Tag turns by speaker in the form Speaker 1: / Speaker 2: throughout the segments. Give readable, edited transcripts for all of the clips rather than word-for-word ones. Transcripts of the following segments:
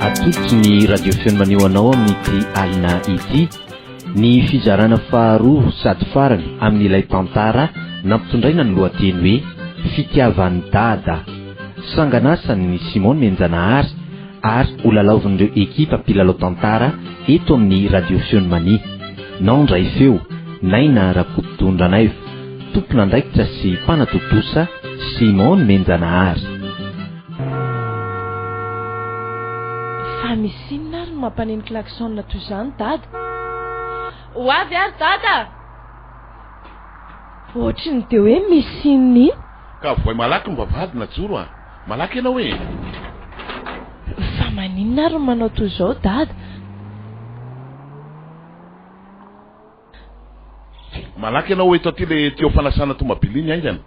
Speaker 1: atolotsy ny radio feno maneho anao amin'ity alina ity ny fizarana faharoa sady farany amin'ilay tantara nampitondraina ny lohateny hoe fitiavan'ny dada sanganasany Simone Menjanahary ary ho lalaovin'ireo ekipa mpilalao tantara eto amin'ny radio feno mani naondray feo naina Rakototondranaivy tompona andraikitra sy mpanatotosa Simone Menjanahary.
Speaker 2: Misy inona ary mampaneno klaxon toy izany dada? Ho avy ary dada. Ohatriny dia hoe misy inona iny?
Speaker 3: Ka voay malaky ny vavahady Najoro a. Malaky ianao hoe.
Speaker 2: Fa maninona ary manao toy izao dada?
Speaker 3: Malaky ianao hoe taty le teo fanasana tomabily iny aingana.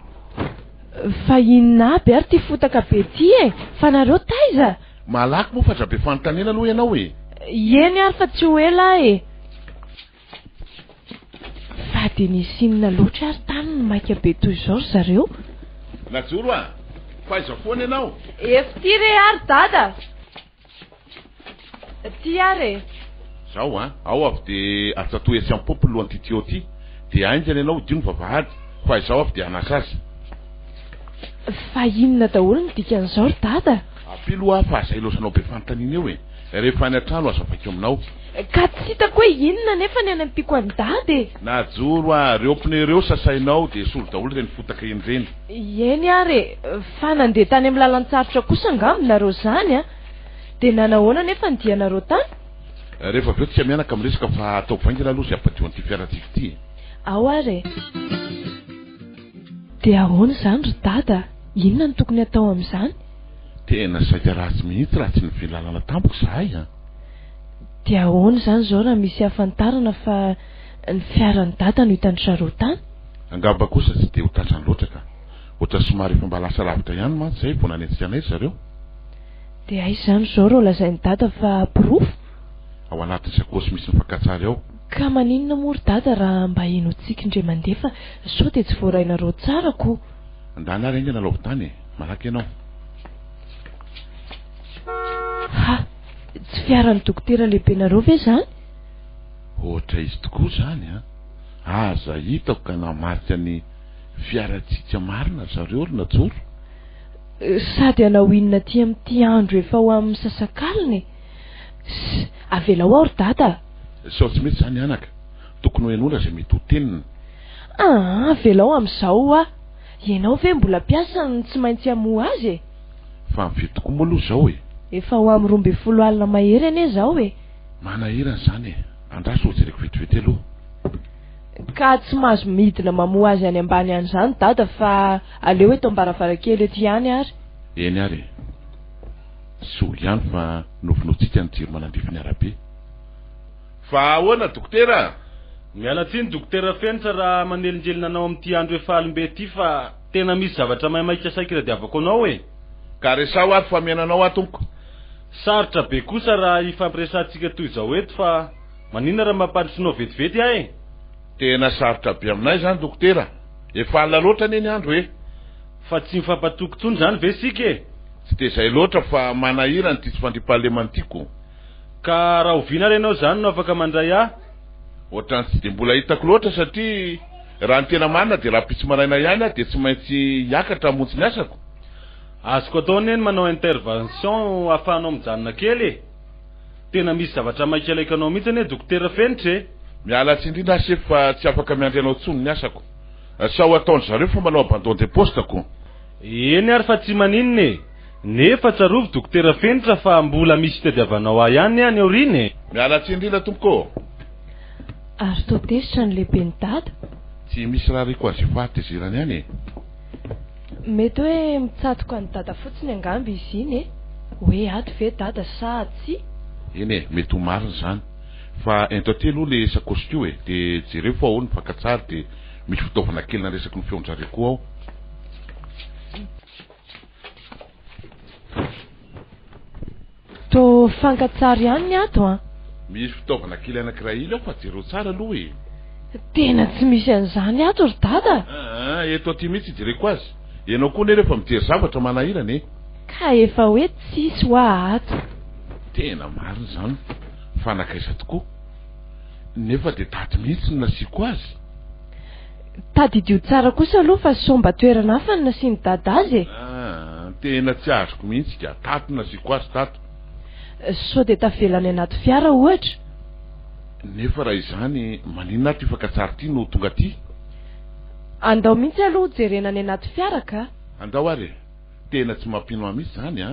Speaker 2: Fa inona aby ary ty fotaka be ty e? Fa nareo taiza?
Speaker 3: Malaky moa fa drabe fanontaniana aloha ianao e.
Speaker 2: Eny ary fa tsy ho ela e. Fa dia nisy inona loatra ary tany ny maika be toy izao zareo?
Speaker 3: Najoro a, faiza foana ianao?
Speaker 2: Efty re ary dada. Ty ary e.
Speaker 3: Zao a, ao avy dia atsatoy sy ampopo lohan'ity tio ty. Dia aingana ianao dino vavahady, fa izao avy dia anasa azy.
Speaker 2: Fa inona daholo ny dikan'izao ry dada?
Speaker 3: Apilo a fa izay loasanao be fanontaniana eo e. Rehefa any an-trano azo avakeo aminao.
Speaker 2: Ka tsy hitako hoe inona nefa ny any am-piko any dada e.
Speaker 3: Najoro a, reo pnereo sasainao dia solo daholo ireny fotaka eny ireny.
Speaker 2: Eny ary fa nandeha tany amin'ny lalan-tsarotra kosa angamba nareo zany a. Dia nanahoana nefa ny dianareo tany?
Speaker 3: Rehefa aveo tsy mianaka amin'ny resaka fa atao vaingana aloha izay ampadio an'ity fiaratsika ity.
Speaker 2: Ao ary. Dia ahoana izany ry dada? Inona no tokony atao amin'izany?
Speaker 3: Tena saika ratsy mihitsy raha tsy nivelalana tampoka zahay a.
Speaker 2: Dia ahoana izany izao raha misy hafantarana fa ny fiaran'ny dada no hitan'ny zareo tany?
Speaker 3: Angamba kosa tsy dia ho tatrany loatra ka. Ohatra somary efa mba lasa lavitra ihany mantsy izay vao nanentsika anay zareo.
Speaker 2: Dia aiza izany izao reo lazain'ny dada fa pirofo?
Speaker 3: Ao anatin'ny sakosy misy ny fankatsary ao.
Speaker 2: Ka maninona moa ry dada raha mba henotsika indray mandefa sao dia tsy voarainareo tsara ko.
Speaker 3: Andany ary aingana lavy tany e, malaky ianao.
Speaker 2: Ha, tsy fiaran'ny dokotera lehibenareo ve zany?
Speaker 3: Ohatra izy tokoa zany a. Aza hitako ka namarika ny fiaratsika marina zareo ry Najoro.
Speaker 2: Sady anao inona ty amin'ity andro efa ho amin'ny sasakaliny? Avela ao ry dada.
Speaker 3: Sao tsy mety zany anaka. Tokony ho enona izay mety ho tenina.
Speaker 2: Avela ao amin'izao a. Ianao ve mbola piasa ny tsy maintsy hamoa azy e?
Speaker 3: Fa mividy tokoa moa aloha zao e.
Speaker 2: Efa ho amin'ny 12 alina mahery ane zao e.
Speaker 3: Manahirana izany e. Andraso ho jereko vetivety aloha.
Speaker 2: Ka tsy mahazo midina mamoa azy any ambany any izany dada fa aleo eto am-baravarakely ety ihany ary.
Speaker 3: Eny ary. So ihany fa nofinontsika ny jiro manandrifiny arabe. Fa ahoana dokotera?
Speaker 4: Miala tsiny dokotera Fenitra raha manelinjelina anao amin'ity andro efa alimbe ity fa tena misy zavatra maika saikira diavako anao e.
Speaker 3: Ka resao ary fa miananao atomko.
Speaker 4: Sarotra be kosa raha ifampiresantsika toy izao eto fa maninona raha mampadrosinao vetivety ahy?
Speaker 3: Tena sarotra be aminay zany dokotera. Efa alina loatra anie ny andro e.
Speaker 4: Fa tsy mifampatokotsony zany ve sika e?
Speaker 3: Tsy dia izay loatra fa manahirana ity tsy fandripahalemana tiako.
Speaker 4: Ka raha oviana ary ianao zany no afaka mandray ahy?
Speaker 3: Ohatrany tsy dia mbola hitako loatra satria raha ny tena marina dia raha pitsy maraina ihany dia tsy maintsy hiakatra hamonjy ny asako.
Speaker 4: Azoko atao neny manao intervention ahafahanao mijanona kely e. Tena misy zavatra maika alaikanao mihitsy ane dokotera Fenitra e.
Speaker 3: Miala tsindrina asy fa tsy afaka miandry anao tsony ny asako. Sao ataony zareo fa manao abandon de poste ko.
Speaker 4: Eny ary fa tsy maninona e. Nefa tsarovy dokotera Fenitra fa mbola misy tadiavanao ahy ihany any aoriny e.
Speaker 3: Miala tsindrina tompoko.
Speaker 2: Ary tao tesitra ny lehibe ny dada?
Speaker 3: Tsy misy raha riko azy fahatezerany ihany e.
Speaker 2: Mety hoe mitsatoka ny dada fotsiny angamba izy iny e. Hoe ato ve dada sa tsy?
Speaker 3: Eny e, mety ho marina zany. Fa ento aty aloha le sakosy tio e. Dia jereo fa ao ny fankatsary dia misy fitaovana kely na resaky ny feonjareo koa ao.
Speaker 2: To fankatsary ihany ny ato a.
Speaker 3: Misy fitaovana kely anankiray ily ao fa jereo tsara aloha e.
Speaker 2: Tena tsy misy an'izany ato ry dada.
Speaker 3: Eto aty mihitsy jereko azy. Ianao koa nefa mijery zavatra manahirana e.
Speaker 2: Ka efa hoe tsisy ho ato.
Speaker 3: tena marina zany fanakaiza tokoa nefa de taty mihitsy no nasiako azy.
Speaker 2: Tadidio tsara kosa aloha fa somba toerana hafa ny nasiany dada azy
Speaker 3: tena tsy azoko mihitsy ka tato nasiako azy tato.
Speaker 2: sao de tavelany anaty fiara ohatra.
Speaker 3: Nefa raha izany maninona ty fankatsary ty no tonga ty?
Speaker 2: Andao mihitsy aloha jerenany anaty fiara ka.
Speaker 3: Andao ary tena tsy mampino mihitsy zany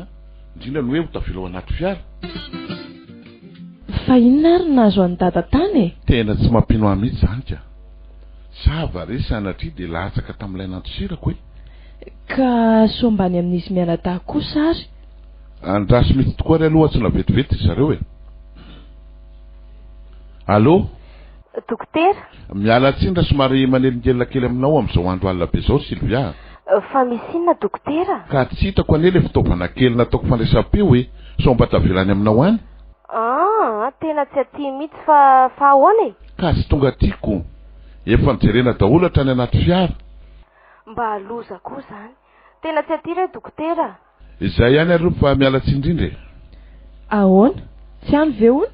Speaker 3: indrindra ny hoe ho tavela ao anaty fiara.
Speaker 2: Fa inona ary nazo any dada tany?
Speaker 3: Tena tsy mampino mihitsy zany ka. Sava re sanatria de latsaka tamin'ilay nantosirako
Speaker 2: ka sombany amin'izy mianadahy kosa ary.
Speaker 3: Andraso mihitsy tokoa ry aloha tsy navetivety zareo Allô?
Speaker 5: Dokotera?
Speaker 3: Miala tsindra somary manelingelina kely aminao amin'izao andro alina be zao Sylvia.
Speaker 5: Fa misy inona dokotera?
Speaker 3: Ka tsy hitako an'ele fitaovana kely nataoko fandraisam-peo somba tavelany aminao any.
Speaker 5: Tena tsy aty mihitsy fa ahoana?
Speaker 3: Ka tsy tonga tiako. Efa nijerena daholo hatrany anaty fiara.
Speaker 5: Mba aloza koa zany. Tena tsy aty re dokotera.
Speaker 3: Izay ihany ary fa miala tsindrindra.
Speaker 2: Ahoana? Tsy any ve hono?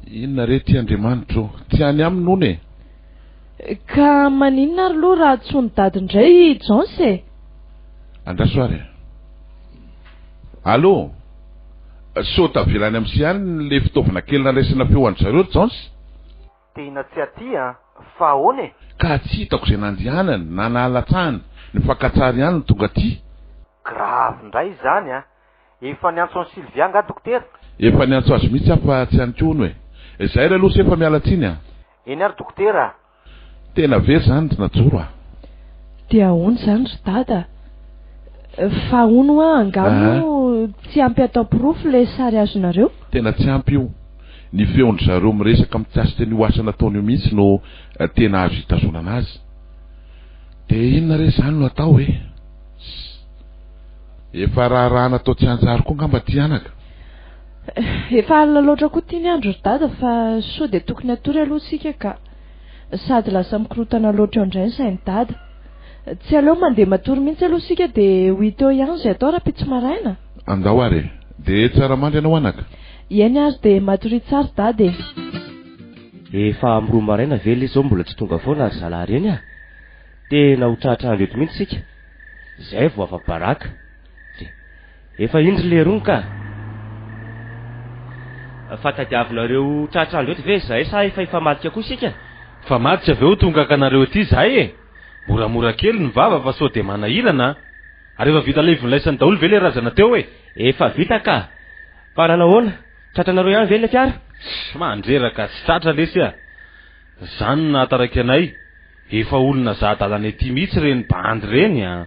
Speaker 3: Inona re ty Andriamanitro? Tsy any aminy hono
Speaker 2: Ka maninona ary loha raha tsony dady indray Jonse?
Speaker 3: Andrasoary. Allô? So tavelany am'si any le fitaovana kely naraisina feo any zareo Jonse?
Speaker 6: Tena tsy aty fa ahoana?
Speaker 3: Ka tsy hitako izay nandehanany na nahalatsahany ny fankatsary ihany ny tonga ty.
Speaker 6: Grave ndray zany efa niantso any Sylvia nga dokotera?
Speaker 3: Efa niantso azy mihitsy fa tsy anykono Izay ry aloha se efa miala tsiny
Speaker 6: Eny ary dokotera?
Speaker 3: Tena very zany ry najoro
Speaker 2: Dia ahoana zany ry dada? Fa hono angamo tsy ampy atao pirofo le sary azonareo?
Speaker 3: Tena tsy ampy io. Ny feondry zareo miresaka mitsasy teny ho asa nataony io mihitsy no tena azo hitazonana azy. De inona re zany no atao Efa raha natao tsy anjary koa ngamba ty anaka.
Speaker 2: Efa alina loatra koa ty ny andro ry dada fa sao de tokony atory aloha sika ka. Sady lasa mikorotana loatra eo indray ny sainy dada. Tsy aleo mandeha matory mihitsy aloha sika de 8 eo ihany zay atao raha pitsy maraina.
Speaker 3: Andao ary de tsara mandry anao anaka.
Speaker 2: Iany ary de matory tsara dada
Speaker 7: Efa amroa maraina ve le zao mbola tsy tonga foana ary zalary eny Tena ho tratrandro eto mihitsy sika. Zay vao afa-baraka. Efa indry le rony ka. Fatadiavinareo tratrandro eto ve zay sa efa madika koa sika?
Speaker 4: Fa madika aveo tonga kanareo aty zay moramora kely ny vava fa sao de manahirana. Ary efa vita levon'laisany daholo ve le razana teo
Speaker 7: Efa vita ka. Fa nanahoana? Tratranareo ihany ve le fiara?
Speaker 4: Mandreraka sy tratra lesy Zany nataraiky anay. Efa olona zadalany aty mihitsy reny bandy reny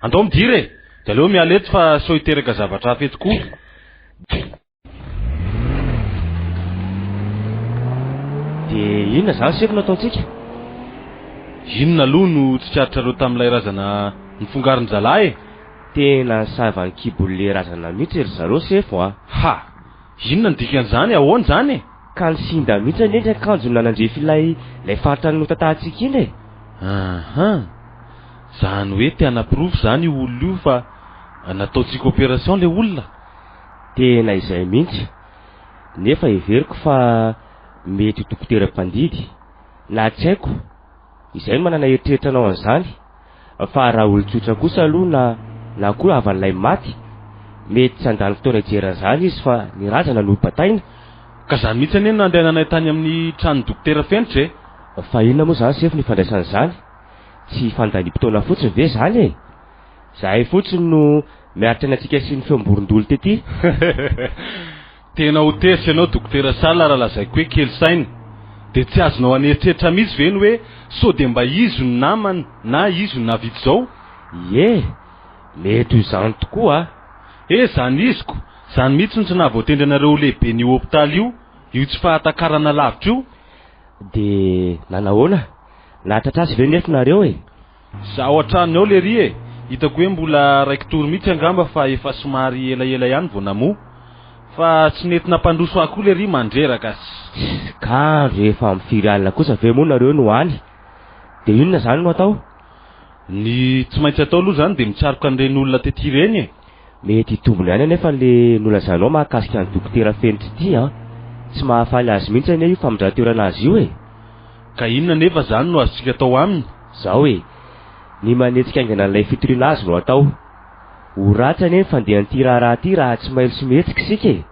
Speaker 4: Andao midire. De aleo miala eto fa sao hiteraka zavatra hafa eto koa.
Speaker 7: De inona zany sefo nataontsika?
Speaker 4: Inona aloha no tsy tratrareo tamin'ilay razana nifongarin zalahy
Speaker 7: Tena savany kiboly le razana mihitsy ry zareo sefo
Speaker 4: Ha! Inona ny dikan'izany ahoana zany
Speaker 7: Ka ny sinda mihitsy ny endry akanjo nanandrefy ilay faritra ny notantahantsika iny
Speaker 4: Zany hoe te hanapirofo zany olona io fa nataontsika opération le olona.
Speaker 7: Tena izay mihitsy. Nefa everiko fa mety dokotera mpandidy na tsy haiko. Izay manana eritreritra anao an'izany. Fa raha olon-tsotra kosa aloha na koa havan'ilay maty, mety tsy andany fotoana hijerana zany izy fa ny razana no bataina.
Speaker 4: Ka zany mihitsy anie nandehananay tany amin'ny trano dokotera fenitra
Speaker 7: Fa inona moa zany sefo ny fandraisan'izany? Tsy fandany-potoana fotsiny ve zany Zahay fotsiny no miaritra ny antsika sy ny feom-borondolo tety.
Speaker 4: Tena hoteritra ianao dokotera Sala raha lazaiko hoe kely saina. De tsy azonao aneritreritra mihitsy ve ny hoe sao de mba izo ny namany na izo ny navidy zao?
Speaker 7: Mety ho zany tokoa
Speaker 4: Zany iziko. Zany mihitsy ny tsy nahavoatendry anareo lehibe ny hôpitaly io tsy fahatakarana lavitra io.
Speaker 7: De nanahoana? Nahatratrasy ve nefinareo
Speaker 4: Zaho an-tranony ao le ry hitako hoe mbola raiky tory mihitsy angamba fa efa somary elaela ihany vao namo. Fa tsy nentina mpandroso akoho le ry mandreraka
Speaker 7: Ka rehefa mifiry alina kosa ve moa nareo no hany? De inona zany no atao?
Speaker 4: Ny tsy maintsy atao aloha zany de mitsaroka an'ireny olona tety ireny
Speaker 7: mety tombony ihany anefa le nolazanao mahakasika ny dokotera Fenitra ity a. Tsy mahafaly azy mihitsy anie io famindrateorana azy io e.
Speaker 4: Ka inona nefa zany no azontsika atao aminy?
Speaker 7: Zao e, ny manetsika aingana an'ilay fitoriana azy no atao. Ho ratsy anie ny fandehan'ity raharaha ty raha tsy mailo sy mihetsika isika e.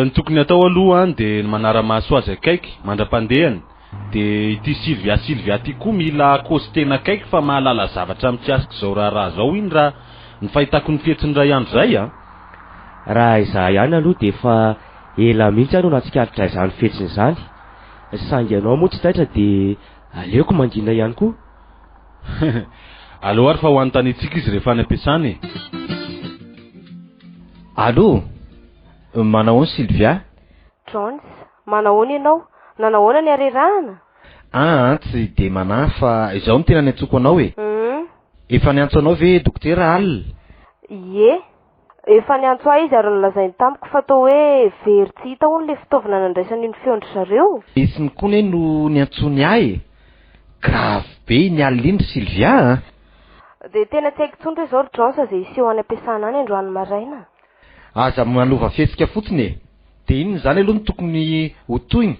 Speaker 4: Ny tokony atao aloha any de ny manara-maso azy akaiky mandra-pandehany, de ity Silvia ty koa mila kôsy tena akaiky fa mahalala zavatra mitsiasika zao raharaha zao iny raha ny fahitako ny fihetsiny ray andro zay a.
Speaker 7: Raha izaho ihany aloha de fa ela mihitsy ano natsikaritra izany fihetsiny izany. Sangy ianao moa tsy taitra de aleoko mangina ihany koa.
Speaker 4: Allo ary fa ho anontanitsika izy rehefa any am-piasana e.
Speaker 1: Allo, manao Silvia?
Speaker 5: Jones, manahoana ianao? Nanahoana ny arerahana?
Speaker 1: Tsy de manahy fa izaho no tena niantsoko anao e. Efa niantso anao ve dokotera Al?
Speaker 5: Ie, efa niantso ahy izy ary nolazainy tamiko fa tao hoe very tsy hita hono le fitaovana nandraisany ny feondry zareo.
Speaker 1: Isiny koa ne no niantsony ahy. Grave be ny alindry Silvia.
Speaker 5: De tena tsy haiko tsondro hoe zao ry Jones izay iseho any am-piasana any androany maraina.
Speaker 1: Aza manova fihetsika fotsiny e. De inona zany aloha no tokony ho toyiny?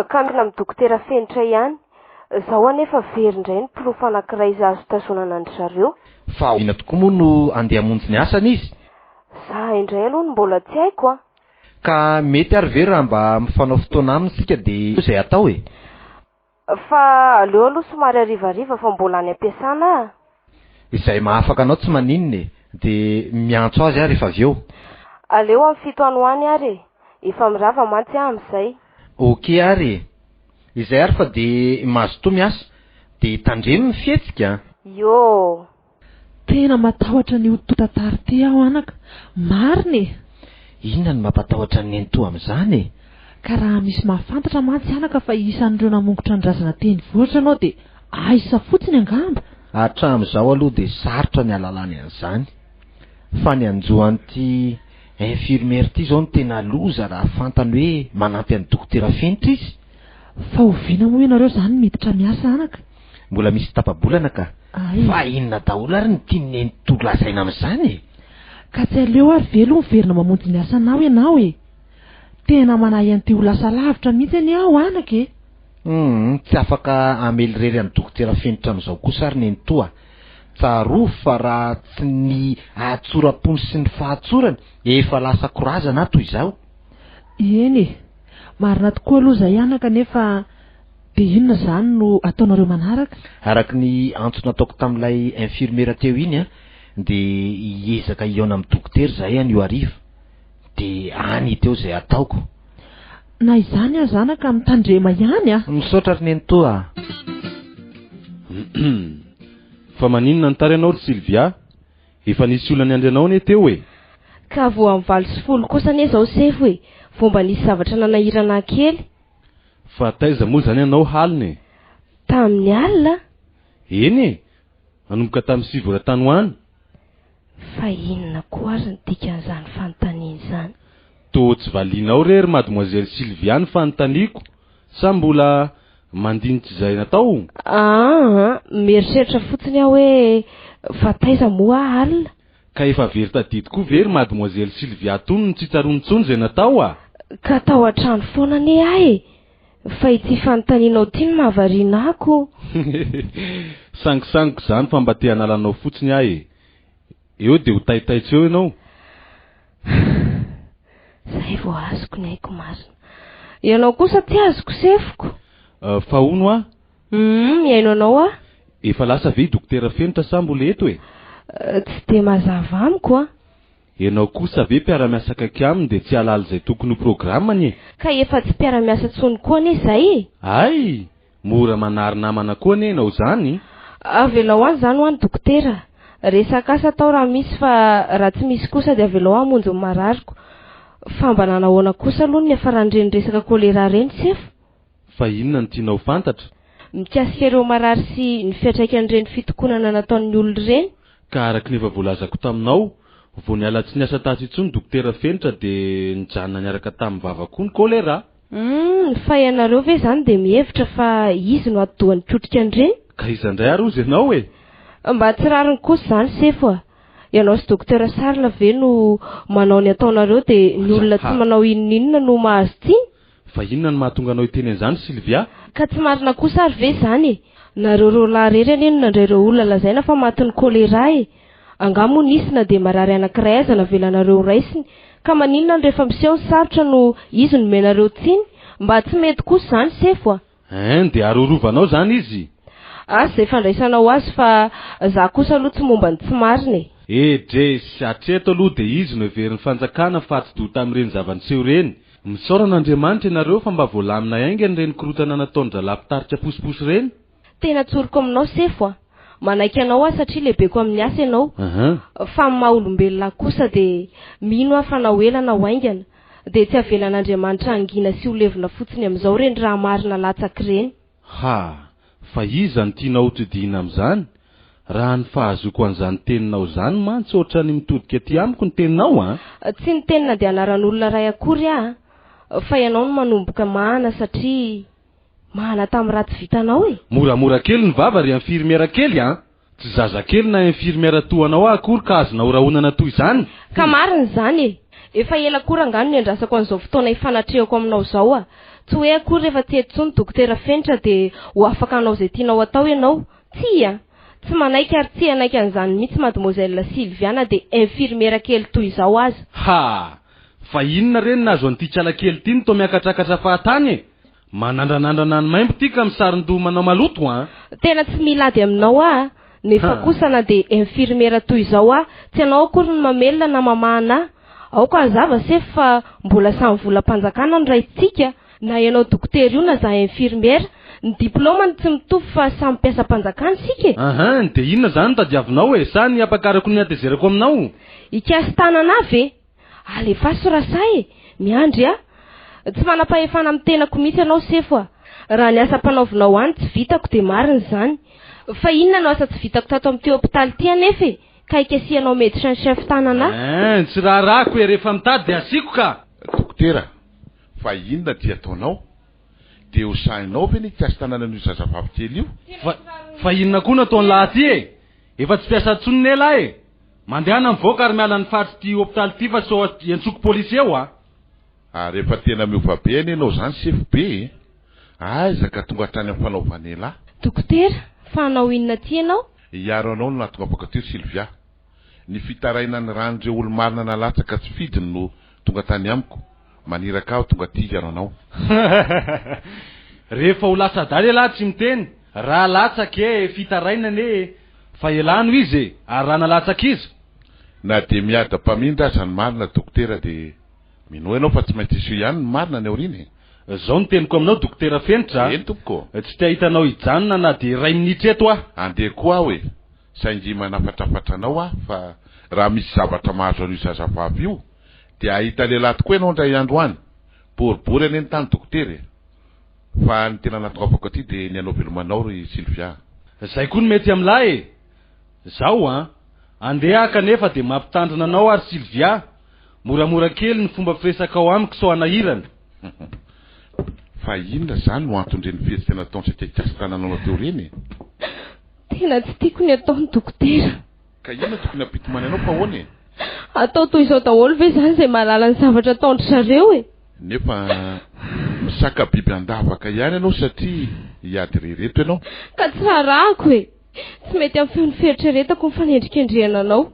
Speaker 5: Ka mila amin'ny dokotera Fenitra ihany. Zaho anefa very indray ny pirofo anankiray izy azo tazonana andry zareo.
Speaker 1: Fa ina tokoa moa no andeha hamonjy ny asany izy?
Speaker 5: Za indray aloha no mbola tsy haiko a.
Speaker 1: Ka mety ary ve raha mba mifanao fotoana aminy sika de izay atao e?
Speaker 5: Fa aleo aloha somary arivariva fa mbola any am-piasana a.
Speaker 1: Izay mahafaka anao tsy maninona e. De miantso azy ary efa avy eo.
Speaker 5: Aleo amin'ny 7 anoany ary. Efa mirava mantsy amin'izay.
Speaker 1: Ok ary. Izay ary fa de mazotoa miasa. De tandremo ny fihetsika.
Speaker 5: Yo.
Speaker 2: Tena matahotra ny hototatary ty aho anaka. Mariny.
Speaker 1: Inona ny mampatahotra ny nentoa amin'izany e?
Speaker 2: Ka raha misy mahafantatra mantsy anaka fa isan'ireo namongotra ny razana teny voatra anao de aisa fotsiny angamba.
Speaker 1: Hatramin'izao aloha de sarotra ny alalany an'izany. Fa ny anjoan'ity infirmière ty zao no tena loza raha fantany hoe manampy an'ny dokotera Fenitra izy.
Speaker 2: Fa oviana moa ianareo zany miditra miasa anaka.
Speaker 1: Mbola misy tapabolana ka. Fa inona daholo ary ny tiany nentoa lazaina amin'izany e?
Speaker 2: Ka tsy aleo ary velo miverina mamonjy ny asanao ianao e. Tena manahy an'ity ho lasa lavitra mihitsy any aho anaka e.
Speaker 1: Tsy afaka amelirery an'ny dokotera Fenitra amin'izao kosa ary nentoa. Tsaro fa raha tsy ny atsorapony sy ny fahatsorany efa lasa korazana toy izao.
Speaker 2: Eny e, marina tokoa aloha zay anaka nefa de inona zany no ataonareo manaraka?
Speaker 1: Araka ny antso nataoko tamin'ilay infirmiera teo iny a, de hiezaka iona amin'ny dokotera zay any io ariva. De any teo zay ataoko.
Speaker 2: Na izany aza anaka mitandrema ihany a.
Speaker 1: Misaotra ry nentoa.
Speaker 4: Fa maninona ny tary anao ry Silvia? Efa nisy olana andrianao ane teo e?
Speaker 5: Ka vo amin'ny 20 kosa ane zao sefo e. Fomba nisy zavatra nanahirana kely.
Speaker 4: Fa taiza moa zany anao haliny?
Speaker 5: Tamin'ny alina?
Speaker 4: Eny e, nanomboka tamin'ny 7 oran-tany.
Speaker 5: Fa inona koa ary ny dikan'izany fanontaniana izany?
Speaker 4: To tsy valianao rery mademoiselle Silvia ny fanontaniako, sa mbola mandinitsy izay natao?
Speaker 5: Mieritreritra fotsiny aho hoe fa taiza moa alina?
Speaker 4: Ka efa very tadidy koa very mademoiselle Silvia tony ny tsitsarontsony izay natao a?
Speaker 5: Ka tao an-trano foana ane ahy e. Fa ity fanontanianao ty ny mahavariana ako.
Speaker 4: Sangisangiko zany fa mba te hanalanao fotsiny ahy e. Eo de ho taitaitsy eo ianao.
Speaker 5: Zay vao azoko ny haiko marina. Ianao kosa ty azoko sefoko.
Speaker 4: Fa ono a?
Speaker 5: Miaino anao a?
Speaker 4: Efa lasa ve dokotera Fenitra sa mbola eto e?
Speaker 5: Tsy de mazava amiko a.
Speaker 4: Ianao kosa ve mpiara-miasa akaiky aminy de tsy halala izay tokony ho programany e?
Speaker 5: Ka efa tsy mpiara-miasa tsony koa ane zay e?
Speaker 4: Ay, mora manary namana koa ane ianao zany.
Speaker 5: Avelao any zany ho any dokotera. Resaka asa tao raha misy fa raha tsy misy kosa de avelao hamonjy ny marariko. Fa mba nanahoana kosa aloha ny afaran'ireny resaka kolera reny sefo.
Speaker 4: Fa inona ny tianao fantatra?
Speaker 5: Mikasika ireo marary sy ny fiantraikan'ireny fitokonana nataon'ny olona reny.
Speaker 4: Ka araka ny efa voalazako taminao, vao niala tsy niasa tasy intsony dokotera Fenitra de nijanona niaraka tamin'ny vavako ny kolera.
Speaker 5: Fa ianareo ve zany de mihevitra fa izy no atodohan'ny kotrika an'ireny?
Speaker 4: Ka izandray ary ozy ianao e?
Speaker 5: Mba tsy rariny kosa zany sefo a. ianao sy dokotera Sarla ve no manao ny ataonareo dia ny olona tsy manao inon'inona no mahazo tiany?
Speaker 4: Fa inona no mahatonga anao hiteny an'izany Sylvia?
Speaker 5: Ka tsy marina kosa ary ve izany? Nareo lahy rery aneny nandraireo olona lazaina fa matin'ny kolera e. Angamo nisy na dia marary anankiray aza navelanareo raisiny, ka maninona no rehefa miseho ny sarotra no izy no menareo tsiny? Mba tsy mety kosa izany sefo
Speaker 4: dia arorovanao zany izy.
Speaker 5: Izay fandraisanao azy fa za kosa aloha tsy momba ny tsy marina
Speaker 4: dre satreto aloha dia izy no heverin'ny fanjakana fa tsy do tamin'ireny zava-niseho reny. Misaorana Andriamanitra ianareo fa mba voalamina aingany reny korotana nataon'ny ralapitaritra posiposy reny.
Speaker 5: Tena tsoriko aminao sefo manaiky anao satria lehibeko amin'ny asa ianao. Fa ny maha-olombelona kosa dia mino fa na hoela na hoaingana dia tsy avelan'Andriamanitra angina sy ho levina fotsiny amin'izao reny raha marina latsaky reny.
Speaker 4: Fa iza ny tianao hotodiana amin'izany? Raha ny fahazoko an'izany teninao izany mantsy ohatra ny mitodika aty amiko ny teninao
Speaker 5: Tsy ny tenina dia anaran'olona ray akory fa ianao no manomboka mahana satria mahana tamin'ny ratsy vitanao
Speaker 4: Moramora kely ny vava ry infirmiera kely tsy zazakely na infirmiera toanao akory ka azonao rahonana toy izany.
Speaker 5: Ka marina izany efa ela akory angano ny andrasako an'izao fotoana ifanatrehako aminao izao tsy hoe akory rehefa tsy eto tsony dokotera Fenitra dia ho afaka anao izay tianao atao ianao. Tsy manaiky ary tsy anaiky an'izany mihitsy mademoiselle Sylviana dia infirmiera kely toy izao azy.
Speaker 4: Fa inona reny nazo an'ity tsalakely ity no to miakatrakatra fahatany manandranandrana ny maimbo ity ka misarin-doha manao maloto
Speaker 5: Tena tsy milady aminao nefa kosa na dia infirmiera toy izao tsy anao akory ny mamelona na mamahana ao ka zava sefo fa mbola samy volam-panjakana no raitsika na ianao dokotera io na za infirmiera ny diplômany tsy mitovy fa samy mpiasa-panjakana sika
Speaker 4: dia inona zany no tadiavinao sa ny apakarako ny atezerako aminao?
Speaker 5: Ikasy tanana avy alefa sorasa miandry tsy manam-pahefana amin'ny tenako mihitsy ianao sefo raha ny asa mpanaovinao any tsy vitako dia marina izany. Fa inona no asa tsy vitako tato amin'ity hôpitaly ity anefa ka ikasianao médecin chef tanana
Speaker 4: tsy raharahako rehefa mitady dia asiako ka.
Speaker 3: Dokotera, fa inona dia ataonao? Dia ho sahinao ve ny ikasy tanana n'io zazavavy kely io?
Speaker 4: Fa inona koa nataony lahaty efa tsy piasa tsony nela mandehana mivoaka ary miala ny faritry ty hôpitaly ity fa so iantsoko polisy eo
Speaker 3: rehefa tena miova be anenao zany sefo be aiza ka tonga hatrany amin'ny fanaovanela.
Speaker 5: Dokotera, fa anao inona ty ianao?
Speaker 3: Iaro anao no nahatonga baka teo Sylvia. Ny fitaraina ny ran'ireo olo-marina nalatsaka tsy fidiny no tonga tany amiko. Maniraka aho tonga ty iaro anao.
Speaker 4: Rehefa ho lasa daly lahy tsy miteny raha latsaka fitaraina fa elano izy ary raha nalatsaka izy.
Speaker 3: Na dia miada-pamindra aza ny marina dokotera dia mino ianao fa tsy maintsy iso ihany ny marina ny aoriny.
Speaker 4: Zao ny teniko aminao dokotera Fenitra.
Speaker 3: Tompoko.
Speaker 4: Tsy te hitanao hijanona na dia 2 minitra eto
Speaker 3: andeha koa aho saingy manafatrafatra anao fa raha misy zavatra mahazo an'io zazavavy io dia ahita lehilahy tokoa ianao indray andro any boribory any tany dokotera fa ny tena natokafako aty dia ny anao velomanao ry Sylvia.
Speaker 4: Zay koa ny mety amin'lahy zao andeha kanefa dia mampitandrina anao ary Sylvia. Moramora kely ny fomba firesaka ao amiko so anahirana.
Speaker 3: Fa inona zany no antondreny fihetsika nataony sy ikasy tananao teo reny?
Speaker 5: Tena tsy tiako ny ataony dokotera.
Speaker 3: Ka inona tokony ampitomany anao fa ahoana
Speaker 5: atao toy izao daholo ve zany izay mahalala ny zavatra ataondry zareo
Speaker 3: nefa misaka biby andavaka ihany ianao satria hiady rereto ianao.
Speaker 5: Ka tsy rarahako tsy mety amin'ny feon'ny fieritreretako ny fanendrikendrehana anao.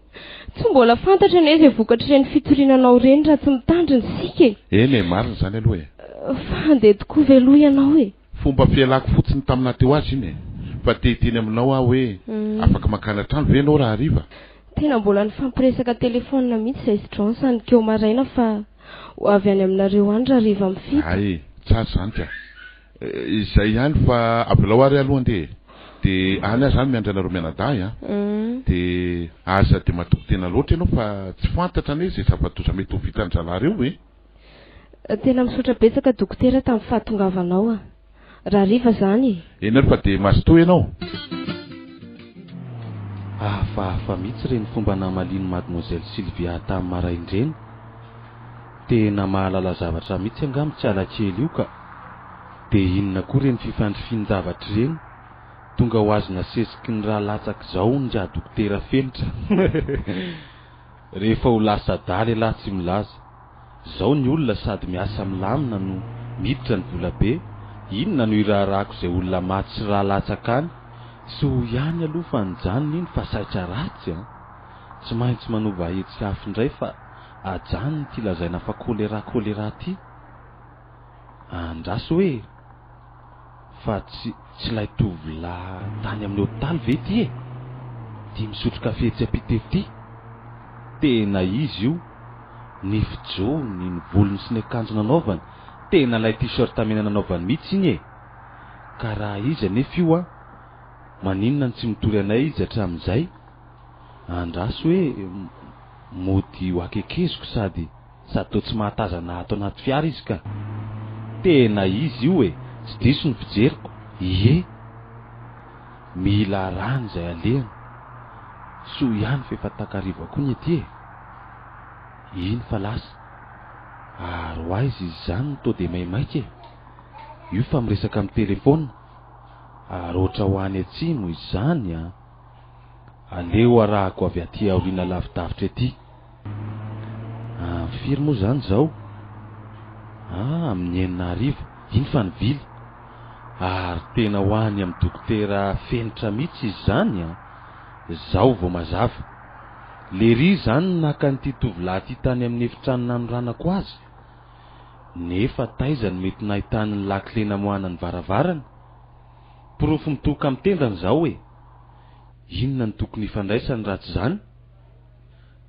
Speaker 5: Tsy mbola fantatra anie izay vokatra ireny fitorinanao reny raha tsy mitandriny sika
Speaker 3: eny marina zany aloha
Speaker 5: fa andeha tokoa veloha ianao
Speaker 3: fomba fialako fotsiny tamina teo azy iny fa tehiteny aminao aho hoe afaka makana trano ve ianao raha hariva.
Speaker 5: Tena mbola ny fampiresaka telefônina mihitsy izay Stron sanykeo maraina fa avy any aminareo any raha hariva mifity.
Speaker 3: Tsara zany ka izay ihany fa avelao ary aloha andeha dia any aho zany miandry anareo mianadahy dia aza dia matoko tena loatra ianao fa tsy fantatra anie izay zava-toza mety ho vitany zalareo
Speaker 5: tena misotra betsaka dokotera tamin'ny fahatongavanao raha hariva zany
Speaker 3: eny fa dia mazotoa ianao.
Speaker 4: Hafahafa mihitsy reny fomba namaliny mademoiselle Sylvia tamin'ny maraindreny. Tena mahalala zavatra mihitsy angamba tsy alakely io ka dia inona koa reny fifandrifian-javatra reny tonga ho azy nasesiky ny raha latsaka izao ny dokotera Fenitra. rehefa ho lasa daly lahy tsy milaza zao ny olona sady miasa milamina no miditra ny vola be inona no iraharahako izay olona maty sy raha latsaka any sy ho ihany aloha fa nijanona iny fa saitra ratsy a tsy maintsy manova hetsy hafy indray fa ajanony ty lazaina fa kolera ty andraso hoe fa tsy lay tovolahy tany amin'ny hôpitaly ve ty e ty misotro kafe tsy apitefy ty tena izy io ny fijony ny volony sy ny akanjo nanaovany tena lay t-shirt mena nanaovany mihitsy iny e ka raha izy anefa io a maninona ny tsy mitory anay izy hatramin'izay andraso hoe mody ho akekeziko sady toa tsy mahatazana ato anaty fiara izy ka tena izy io e tsy diso ny fijeriko ie mila rany izay alehany so ihany fa efa takarivo akoa ny ety e iny fa lasa ary ho aizy izy zany to de maimaika e io fa miresaka amin'ny telefona ary ohatra ho any atsimo izy zany a aleo arahako avy aty aoriana lavidavitra ety firy moa zany zao amin'ny 9 iny fa ny vily ary tena ho any amin'ny dokotera fenitra mihitsy izy zany a zao vao mazava lery zany naka nyity tovolahy ty tany amin'ny efitrano nanoranako azy nefa taizany mety nahitany ny lakile namohana ny varavarana pirofo mitoka amin'ny tendany zao hoe inona ny tokony ifandraisany ratsy zany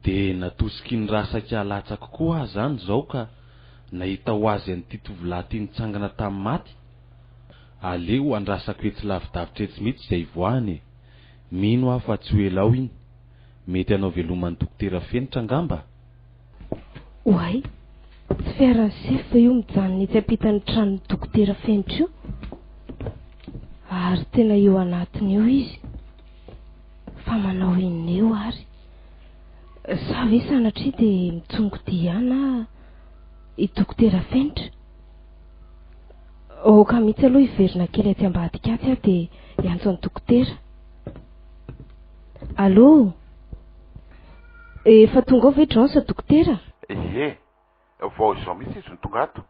Speaker 4: de natosiky ny rasaka latsaka koa zany zao ka nahita ho azy an'ity tovolahy ty nitsangana tamin'ny maty aleo andrasako etsy lavidavitra etsy mihitsy izay voany mino aho fa tsy hoelao iny mety anao veloman'ny dokotera fenitra angamba
Speaker 5: oay tsy fiarany sefa io mijanony etsy ampitan'ny tranony dokotera fenitra io ary tena eo anatiny eo izy fa manao inona eo ary sa ve sanatria de mitsongodihana i dokotera fenitra ka mihitsy aloha iverina kely aty ambadika aty a de iantso ny dokotera allo efa tonga ao ve dransa dokotera
Speaker 3: vao izao mihitsy izy ny tonga ato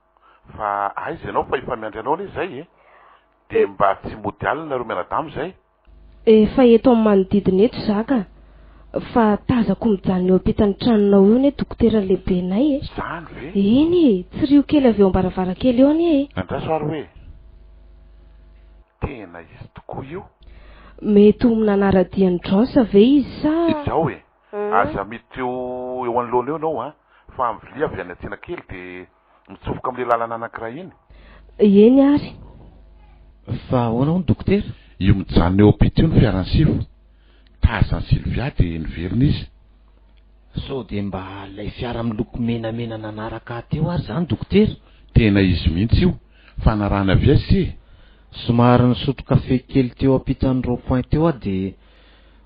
Speaker 3: fa aizy ianao fa ifamiandry anao anie zay de mba tsy mody alina ro mianadamo zay
Speaker 5: efa eto amin'ny manodidina eto zaka fa tazako mijanona eo ampitan'ny tranonao io ne dokotera lehibenay
Speaker 3: zany ve
Speaker 5: iny tsy rio kely avy eo ambaravarakely eo anie
Speaker 3: andraso ary hoe tena izy tokoa io
Speaker 5: mety ho minanaradian'ny dransa ve izy sa
Speaker 3: izao aza mity eo anoloana eo anao fa amvilia avy any atsena kely de mitsofoka amin'le lalana anankiray iny
Speaker 5: eny ary
Speaker 1: fa ahoana ny dokotera
Speaker 3: io mijanona eo ampita io ny fiarany sifo tazany Sylvia de niverina izy
Speaker 1: so de mba lay fiara miloko menamena nanaraka teo ary zany dokotera
Speaker 3: tena izy mihitsy io fa narana avy azy
Speaker 1: somary nisotro kafe kely teo ampitan'ny rond-point teo a de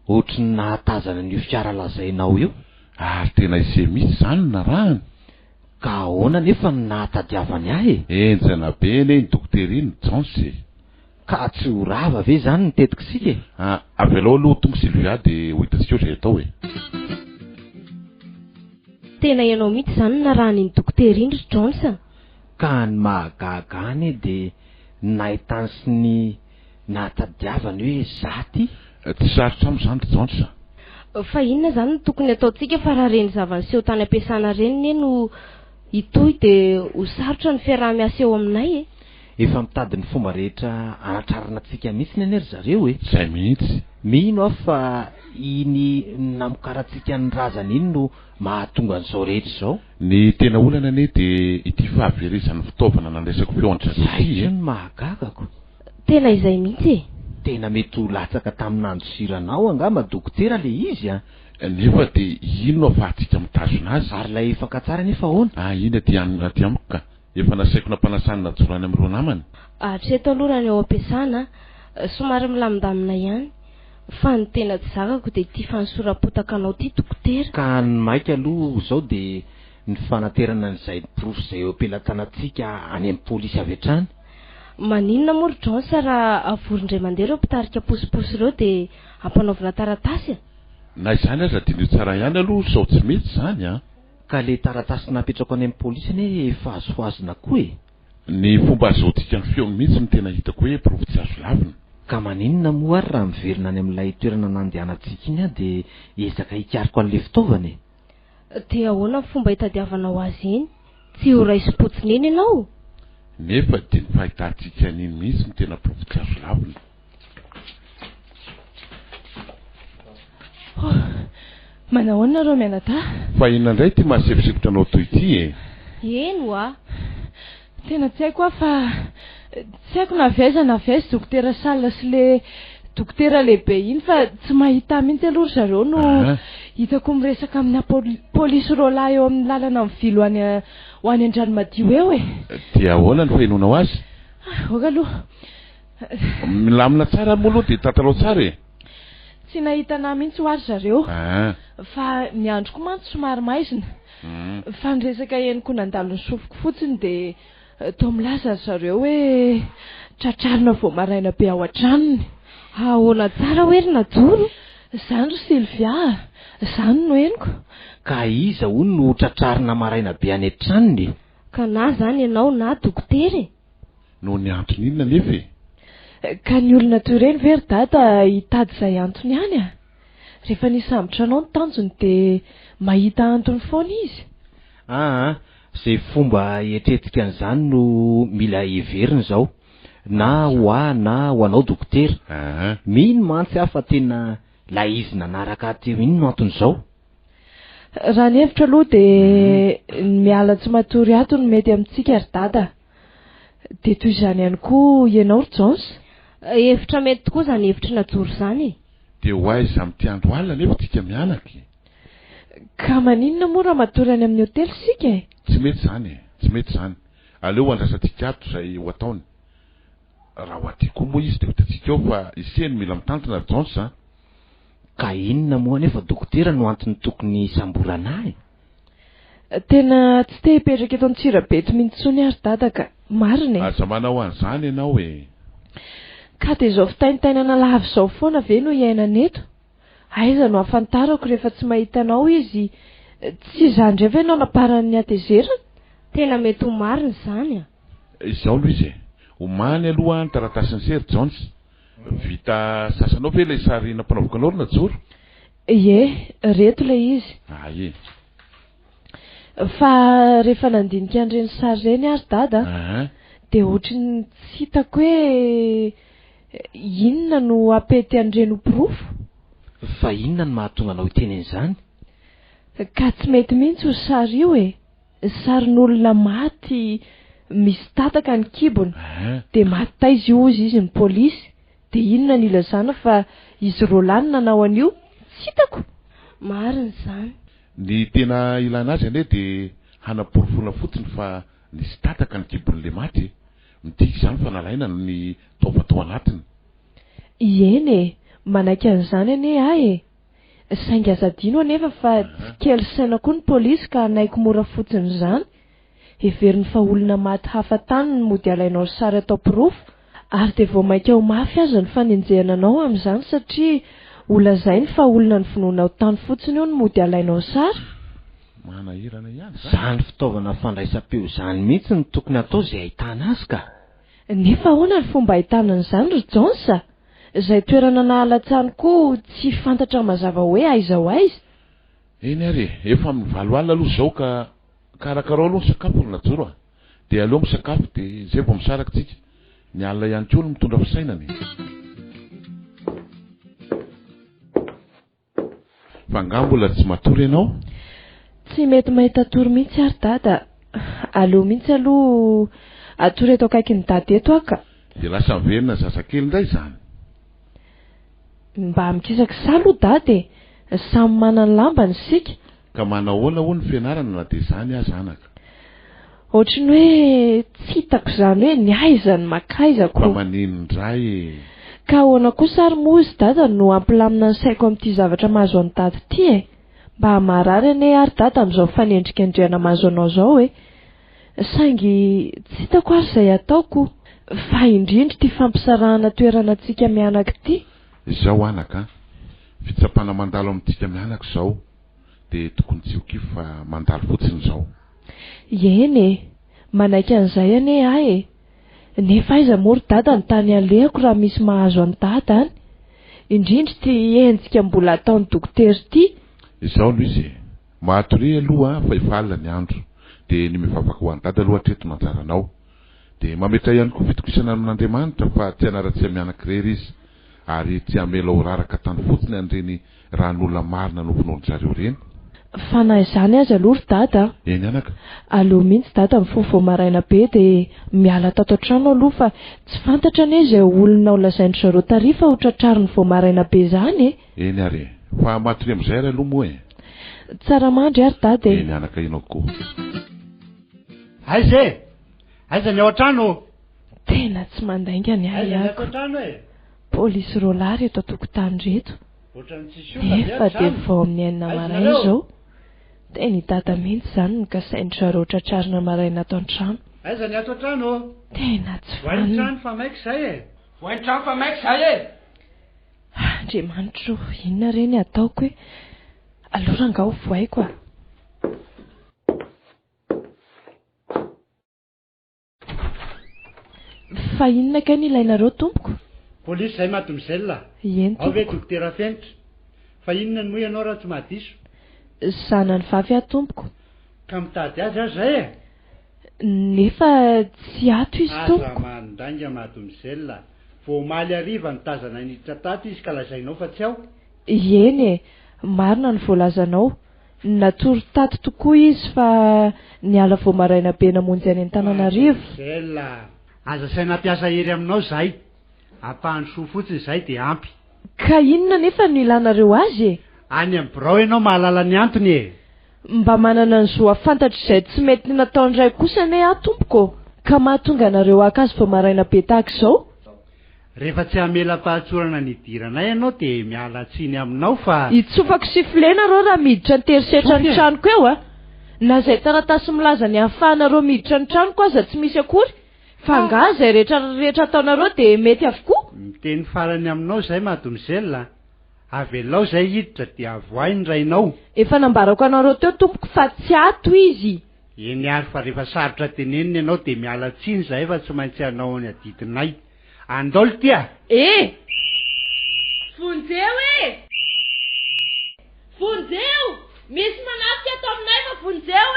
Speaker 1: ohatry ny nahatazana n'io fiara lazainao io
Speaker 3: ary tena izay mihitsy zany narahany
Speaker 1: ka ahoana nefa ny nahatadiavany ahy
Speaker 3: enjana be ne ny dokotera iny Jansy
Speaker 1: ka tsy ho rava ve zany nitetika sika
Speaker 3: avy alao aloha tonga Sylvia de ho hitantsika zay atao
Speaker 5: tena ianao mihitsy zany narahany ny dokotera iny ry Johnson
Speaker 1: ka ny mahagaga any de nahitany sy ny nahatadiavany hoe zaty
Speaker 3: tsy sarotra amy zany ry Johnson
Speaker 5: fa inona zany no tokony ataontsika fa raha reny zavany seho tany ampiasana reny ne no itoy de ho sarotra ny fiaraha-miasa eo aminay
Speaker 1: efa mitady ny fomba rehetra anatrarana antsika mihitsy ny ry zareo
Speaker 3: zay mihitsy
Speaker 1: mino aho fa iny namokaratsika ny razany iny no mahatonga an'izao rehetra izao
Speaker 3: ny tena olana ane de ity fahaverezan'ny fitaovana nandraisako
Speaker 1: zay io ny mahagagako
Speaker 5: tena izay mihitsy
Speaker 1: tena mety ho latsaka tamin'andro siranao angamba dokotera le izy
Speaker 3: nefa de ino no afahantsika mitazona azy
Speaker 1: ary lay efaka tsara nefa ahoana
Speaker 3: iny aty anona aty amiko ka efa nasaiko nampanasanina jorany amin'ireo namany
Speaker 5: hatreto aloha ny ao ampiasana somary milamindamina ihany fa ny tena tsy zakako de ty fanosorapotaka anao ty dokotera
Speaker 1: ka ny maika aloha zao de ny fanaterana n'izay profo zay eo ampelatanatsika any amin'ny polisy avy hatrany
Speaker 5: maninona moa ry Johnson raha avory indray mandeha reo mpitarika posiposy reo de ampanaovina taratasy
Speaker 3: na izany aza dinio tsara ihany aloha sao tsy mety zany a.
Speaker 1: Ka le taratasy napetrako any amin'ny polisy anie efa azoazona koa e.
Speaker 3: Ny fomba azotika ny feony mihitsy ny tena hitako hoe provy tsy azo lavina.
Speaker 1: Ka maninona moa ary raha miverina any amin'ilay toerana nandehanantsika iny a dia ezaka hikariko an'le fitaovana e.
Speaker 5: Dia ahoana ny fomba hitadiavanao azy iny? Tsy ho raisi-potsiny iny ianao?
Speaker 3: Nefa dia ny fahitantsika an'iny mihitsy ny tena provy tsy azo lavina.
Speaker 2: Manao nareo mianata?
Speaker 3: Fa inona indray ty mahasivosivotra anao toy ity e?
Speaker 5: Eno a?
Speaker 2: Tena tsy haiko fa tsy haiko na vaiza dokotera Salla sy le dokotera lehibe iny fa tsy mahita mihitsy aloha zareo no hitako miresaka amina polisy rola eo amin'ny lalana mivilo ho any an-dranomadio eo e.
Speaker 3: Dia ahoana ny fahinonao azy?
Speaker 2: Oka aloha.
Speaker 3: Milamina tsara moa aloha dia tantarao tsara e.
Speaker 2: Tsy nahita na mihitsy ho azy zareo. Fa ny androko mantsy somary maizina. Fa niresaka henoko nandalo ny sofiko fotsiny dia toa milaza zareo hoe tratrarina vao maraina be ao an-tranony.
Speaker 5: Ahoana tsara hoe ry najoro?
Speaker 2: Izany ry Sylvia, izany no henoko.
Speaker 1: Ka iza hono no tratrarina maraina be any an-tranony?
Speaker 5: Ka na zany ianao na dokotera e?
Speaker 3: No ny antony inona nefa e?
Speaker 2: Ka ny olona toy ireny ve ry dada hitady izay antony ihany a? Rehefa nisambotra anao ny tanjony dia mahita antony foana izy.
Speaker 1: Izay fomba hietretika an'izany no mila heverina izao. Na ho anao dokotera. Mino mantsy aho fa tena la izy nanaraka teo iny no anton'izao.
Speaker 2: Raha ny hevitra aloha dia miala tsy matory ato no mety amintsika ry dada. Dia toy izany ihany koa ianao ry Jones.
Speaker 5: Hevitra mety tokoa izany hevitra najoro izany.
Speaker 3: Dia ho aiza amin'ity andro alina nefa tika mianaka.
Speaker 2: Ka maninona moa raha matory any amin'ny hotely sika e?
Speaker 3: Tsy mety izany e, tsy mety izany. Aleo andrasatika ato izay ho ataony. Raha ho aty koa moa izy dia hitantsika eo fa iseny mila mitantana ry Jones a.
Speaker 1: Ka inona moa nefa dokotera no antony tokony samborana e?
Speaker 2: Tena tsy te hipetraka eto Antsirabe mintsony ary dada ka marina e.
Speaker 3: Aza manao an'izany ianao e.
Speaker 2: Ka dia izao fitaintainana lava izao foana ve no iainana eto? Aiza no afantarako rehefa tsy mahita anao izy tsy izany rehefa ianao naparany ny atezerana?
Speaker 5: Tena mety ho marina izany a.
Speaker 3: Izao Louise e. Omany aloha ny taratasiny sery Jones. Vita sasanao ve ilay sary nampanaoviko anao ry najoro?
Speaker 2: Ie, reto ilay izy.
Speaker 3: Ie.
Speaker 2: Fa rehefa nandinika an'ireny sary ireny ary dada dia ohatrany tsy hitako hoe inona no apety an'ireny oporofo.
Speaker 1: Fa inona no mahatonga anao hiteny an'izany?
Speaker 2: Ka tsy mety mihitsy ho sary io e. Sarin'olona maty misy tataka ny kibony dia maty taiza io izy ny polisy. Dia inona ny ilazana fa izy Roland nanao an'io? Tsy hitako.
Speaker 5: Marina izany.
Speaker 3: Ny tena ilana azy ane dia hanaporofona fotsiny fa nisy tataka ny kibon'ilay maty. Midika izany fa nalaina ny taofatao anatiny.
Speaker 2: Ieny e, manaiky an'izany anie ahy e. Saingy azadino anefa fa tsy kely saina koa ny polisy ka naiko mora fotsiny izany. Heveriny fa olona maty hafa tany no mody alainao sary atao porofo. Ary dia vao mainka ho mafy azy ny fanenjehana anao amin'izany satria olazainy fa olona ny vonoina tany fotsiny io no mody alainao sary.
Speaker 3: Manahirana ihany
Speaker 1: izany fitaovana fandraisam-peo izany mihitsy ny tokony atao izay ahitana azy ka.
Speaker 2: Nefa ahoana ny fomba ahitana an'izany ry Jones? Izay toerana nahalatsany koa tsy fantatra mazava hoe aiza ho aiza.
Speaker 3: Eny ary efa amin'ny valo alina aloha izao ka karakarao aloha ny sakafo ry najoro a. Dia aleo misakafo dia izay vao misaraka tsika. Ny alina ihany koa no mitondra fisainany. Fa nga mbola tsy matory ianao?
Speaker 2: Tsy mety mahita tory mihitsy ary dada. Aleo mihitsy aloha atory eto akaiky ny dada eto aka.
Speaker 3: Dia lasa miverina zazakely indray izany.
Speaker 2: Mba mikisaka saloha dada e. Samy manana ny lambany sika.
Speaker 3: Ka manao ahoana ho ny fianarana na dia izany aza anaka?
Speaker 2: Ohatrany hoe tsy hitako izany hoe ny aiza ny makaizako.
Speaker 3: Fa manino indray e.
Speaker 2: Ka ahoana kosa ary moa izy dada no ampilamina ny saiko amin'ity zavatra mahazo an'ny dada ity e. Mba marary ane ary dada amin'izao fanendrika andriana mahazo anao izao e. Saingy tsy hitako ary izay ataoko. Fa indrindra ity fampisarahana toerana antsika mianaka ity.
Speaker 3: Izao anaka, fitsapana mandalo amintsika mianaka zao de tokony tsy hoki fa mandalo fotsiny zao.
Speaker 2: Eny manaiky an'izay ane ahy nefa aiza mory dada ny tany alehako raha misy mahazo any dada any indrindra ty endrika mbola ataony dokotera ty.
Speaker 3: Izao no izy mahatory aloha fa efa alina ny andro de ny mivavaka ho any dada aloha hatreto manjaranao de mametra ihany koa fitokisana amin'Andriamanitra fa tsy hanara-tsy mianak'irery izy ary tsy hamela ho raraka tany fotsiny an'ireny ran'olona marina nompon'olo zareo reny.
Speaker 2: Fa na izany aza aloha ry dada.
Speaker 3: Eny anaka.
Speaker 2: Aleo mihitsy dada mifovo maraina be de miala tato an-trano aloha fa tsy fantatra ne izay olona ho lazainy zareo tarifa ho tratrariny vao maraina be zany.
Speaker 3: Eny are fa matory amin'izay ary aloha moa
Speaker 2: tsara mandry ary dada.
Speaker 3: Eny anaka inao koa.
Speaker 8: Aiza aiza ny ao an-trano?
Speaker 2: Tena tsy mandainga ny
Speaker 8: ayako
Speaker 2: polisy rolary eto tokotany reto nefa de vao amin'ny enina maraina izao de ny dada mihitsy zany ny kasainy zareo tratrarina maraina ato an-trano.
Speaker 8: Aiza ny ato an-trano?
Speaker 2: Tena tsy
Speaker 8: voain-trano fa maiky zay voain-trano fa maiky zay
Speaker 2: Andriamanitra inona reny ataoko hoe alora angao voaiko a. Fa inona ka ny ilainareo tompoko?
Speaker 8: Polisy zay mademoiselle.
Speaker 2: Eny
Speaker 8: ao ve dokotera fenitra fa inona ny moa ianao raha tsy mahadiso?
Speaker 2: Zanany vavy ahy tompoko.
Speaker 8: Ka mitady azy aho zay
Speaker 2: nefa tsy ato izy tompoko.
Speaker 8: Aza mandanga mademoiselle vao maly ariva ny tazana niditra tato izy ka lazainao fa tsy ao.
Speaker 2: Eny marina ny voalazanao natory tato tokoa izy fa niala vao maraina be namonjy any Antananarivo.
Speaker 8: Aza saina piasa hery aminao zay ampahany soa fotsiny zay de ampy.
Speaker 2: Ka inona nefa no ilanareo azy
Speaker 8: any amin'ny birao ianao mahalala ny antony
Speaker 2: mba manana ny zo afantatra izay tsy mety nataony ray kosa ne aho tompoko ka mahatonga anareo akazy vao maraina be tahaka izao.
Speaker 8: Rehefa tsy hamela fahatsorana ny idiranay ianao de miala tsiny aminao fa
Speaker 2: itsofako siflenareo raha miditra ny terisetra ny tranoko eo a na izay taratasy milaza ny ahafahanareo miditra ny tranoko aza tsy misy akory fa nga izay rehetra ataonareo de mety avokoa.
Speaker 8: Miteny farany aminao zay mademoiselle avelao zay hiditra de avoay ny rainao.
Speaker 2: Efa nambarako anareo teo tompoko fa tsy ato izy.
Speaker 8: Eny ary fa rehefa sarotra teneniny ianao de miala tsiny zay fa tsy maintsy anao ny adidinay. Andolo tia.
Speaker 5: Vonjeo vonjeo misy manafika ato aminay fa vonjeo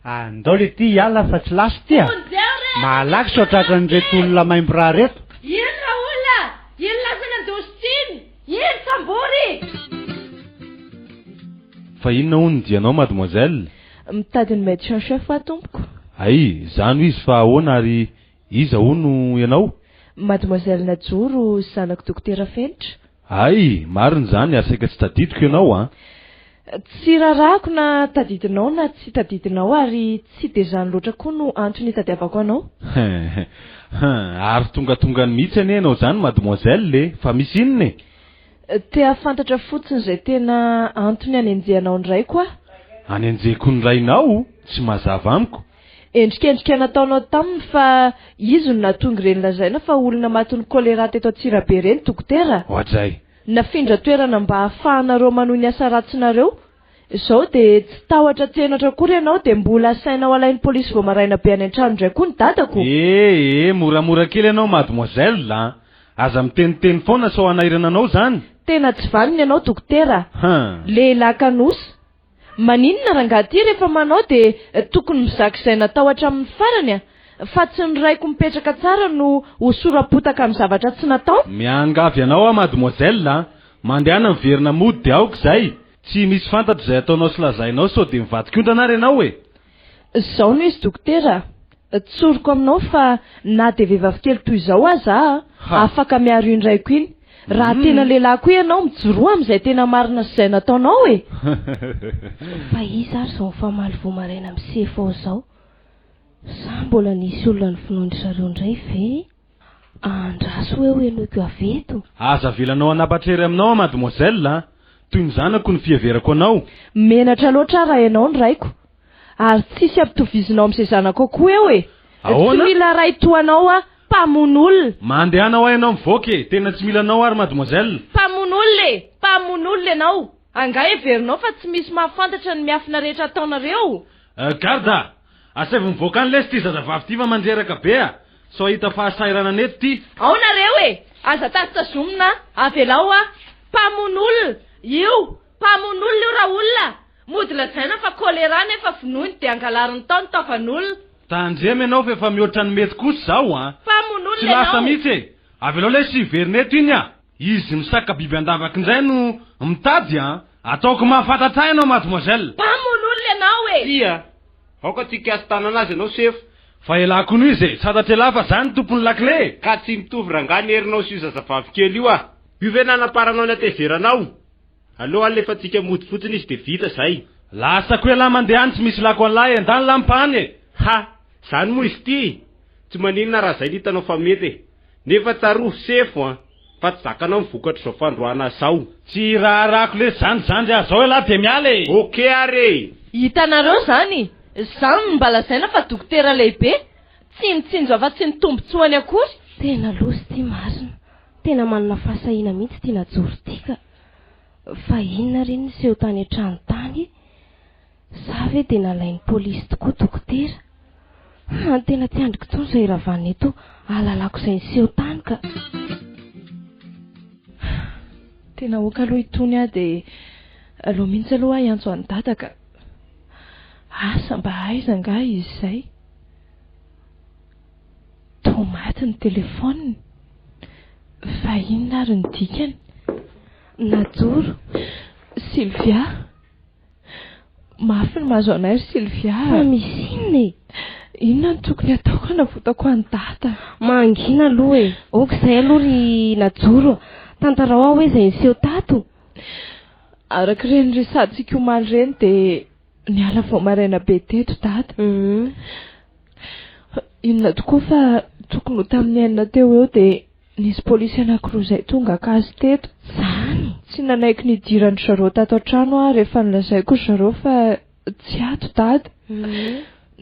Speaker 8: Andolo ity hiala fa tsy lasy tia. Malaky so tratra nyreto olona maimbo raha reto.
Speaker 5: Inona olona? Inona lasana andositsiny? Iny sambory?
Speaker 4: Fa inona hono dianao mademoiselle?
Speaker 2: Mitady ny médecin chef aho tompoko.
Speaker 4: Ay, zano izy fa ahoana ary iza hono ianao?
Speaker 2: Mademoiselle Najoro zanako dokotera Fenitra.
Speaker 4: Ay, mariny zany ary saika tsy tadidiko ianao a.
Speaker 2: Tsy rarako na tadidinao na tsy tadidinao ary tsy de zany loatra koa no antony tadiavako anao.
Speaker 4: Ary tonga mihitsy ane ianao zany mademoiselle fa misy inona?
Speaker 2: Te afantatra fotsiny izay tena antony anenjehanao ndray koa.
Speaker 4: Anenjehako ny rainao? Tsy mazava amiko.
Speaker 2: Endrikendrika nataonao taminy fa izy no nahatonga ireny lazaina fa olona matony kolera teto Antsirabe reny dokotera.
Speaker 4: Ohatr'izay.
Speaker 2: Nafindra toerana mba ahafahanareo manohy ny asa ratsinareo. Izao de tsy tahotra tsenatra akory ianao de mbola sainao alain'ny polisy vao maraina be any an-trano indray koa ny dadako.
Speaker 4: Moramora kely ianao mademoiselle. Aza miteniteny foana sao anairana anao zany.
Speaker 2: Tena tsy vaniny ianao dokotera. Lehilahy kanosa. Maninona rangahy ty rehefa manao de tokony mizaka izay natao hatramin'ny farany a. Fa tsy ny raiko mipetraka tsara no hosorapotaka amin'ny zavatra tsy natao.
Speaker 4: Miangavy anao mademoiselle. Mandehana miverina mody de aoka zay. Tsy misy fantatra izay ataonao sy lazainao sao de mivadik'ondrana ary ianao
Speaker 2: Zao no izy dokotera. Tsoriko aminao fa na de vehivavy kely toy izao aza afaka miaro indraiko iny. Raha tena lehilahy koa ianao mijoroa amin'izay tena marina sy izay nataonao
Speaker 5: Fa iza ary zao famaly vao maraina misefao zao. Sa mbola nisy olona ny finoandry zareo indray ve? Andraso hoe enoiko aveto.
Speaker 4: Aza vilanao anapatrery aminao mademoiselle. Toy ny zanako ny fiheverako anao.
Speaker 2: Menatra loatra raha ianao ny raiko. Ary tsisy ampitovizinao amin'izay zanako koa eo
Speaker 4: Ahoana?
Speaker 2: Tsy mila ray toanao
Speaker 5: mpamon'olona
Speaker 4: mandehanao ainao mivoaka e tena tsy milanao ary mademoiselle
Speaker 5: mpamon'olona ianao anga everinao fa tsy misy mahafantatra ny miafina rehetra ataonareo
Speaker 4: garda asavy mivoaka any lesy ty zazavavy ty fa mandreraka be a so ahita fahasairana neto ty
Speaker 5: ao nareo e aza tasitazomina avelao a mpamon'olona io mpamon'olona io raha olona mody lajaina fa kolera nefa finoiny de angalariny tao ny taovan'olona
Speaker 4: tandremy ianao fa efa mihoatra ny mety kosa zao a
Speaker 5: mpamon'olona
Speaker 4: tsy lasa mihitsy e avelao lesy iverineto iny a izy misaka biby andavaky indray no mitady a ataoko mahafantatra ianao mademoiselle
Speaker 5: mpamon'olona ianao e
Speaker 9: tia aoka ty kiasy tanana azy ianao sefo
Speaker 4: fa elako no izy e satatra elafa zany tompony lakle
Speaker 9: ka tsy mitovy rangany herinao sy io zazavavy kely io a io ve nanaparanao ny ateveranao aloha alefa tsika mody fotsiny izy de vita zay
Speaker 4: lasako hoe lahy mandeha any tsy misy lako an'lahy andany lampany e
Speaker 9: ha zany moa izy ty tsy maninona raha zay litanao fa mety e nefa tsaroho sefo a fa tsy zakanao mivokatra zao fandroana zao
Speaker 4: tsy raharahako le zanjandry azy zao elahy de miala e
Speaker 9: oke are
Speaker 5: hitanareo zany zany mba lazaina fa dokotera lehibe tsy mitsinjo afa-tsy ny tombotsoany akory tena losy ty marina tena manana fahasahina mihitsy ty najoro tika fa inona reny ny seho tany an-trano tany za ve de nalain'ny polisy tokoa dokotera tena tsy andriko tsony zay ravana eto alalako izay ny seho tany ka
Speaker 2: tena oka aloha itony a de aloha mihitsy aloha hiantso any dada ka asa mba aiza nga izy zay tomaty ny telefôniny fa inona ary ny dikany
Speaker 5: najoro
Speaker 2: Sylvia mafy ny mahazo anay Sylvia
Speaker 5: fa misy inona e
Speaker 2: inona ny tokony ataoko hanavotako any dada
Speaker 5: mangina aloha e oka izay aloha ry najoro tantarao aho hoe izay ny seho tato
Speaker 2: araka reny resaditsika omaly reny de niala vao maraina be teto dada inona tokoa fa tokony ho tamin'ny enina teo eo de nisy polisy anankiroa izay tonga akazy teto
Speaker 5: zany
Speaker 2: tsy nanaiky nidirany zareo tato an-trano a rehefa nilazaiko zareo fa tsy ato dada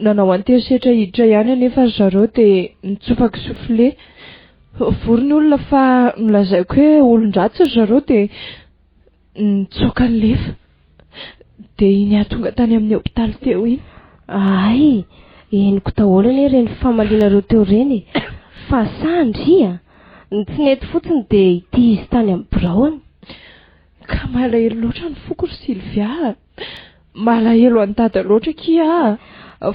Speaker 2: nanao anterisetra hiditra ihany anefa zareo de nitsofaka sofle vory ny olona fa nilazaiko hoe olon-dratsy zareo de nitsoka ny lefa de iny ahatonga tany amin'ny hopitaly teo iny
Speaker 5: ay eniko daholany e reny famalinareo teo reny fa sandria tsy nety fotsiny de ity izy tany amin'ny braony
Speaker 2: ka malahelo loatra ny fokory Sylvia malahelo any dada loatra kia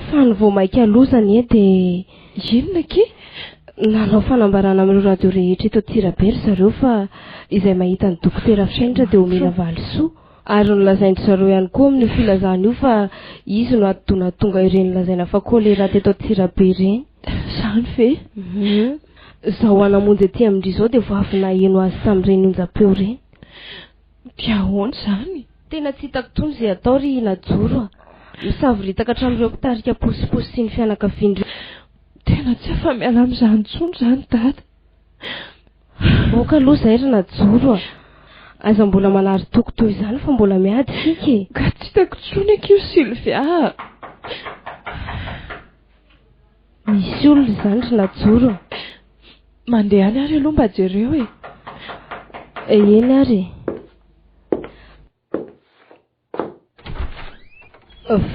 Speaker 5: fa ny vao maika alozany e de
Speaker 2: inona ki
Speaker 5: nanao fanambarana amin'ireo radio rehetra eto Tsirabery zareo fa izay mahita ny dokotera fisainitra de omena valisoa ary nolazaindry zareo ihany koa amin'ny filazana io fa izy no atodona tonga ireny lazaina fa kolera teto Tsirabery reny
Speaker 2: zany ve
Speaker 5: zaho hanamonjy aty amindry zao de vo avy naheno azy tamin'ireny onjam-peo reny
Speaker 2: dia ahoana zany
Speaker 5: tena tsy hitako tony zay atao ry najoro a misavoritaka hatramin'ireo mpitarika posiposy sy ny fianakaviandreo
Speaker 2: tena tsy afa miala amin'izany intsony zany dada
Speaker 5: oka aloha zay ry najoro a aza mbola manary toko toy izany fa mbola miady sika e
Speaker 2: ka tsy hitako tsony akio Sylvia
Speaker 5: misy olona zany ry najoro
Speaker 2: mandeha any ary aloha mba jereo e
Speaker 5: eny ary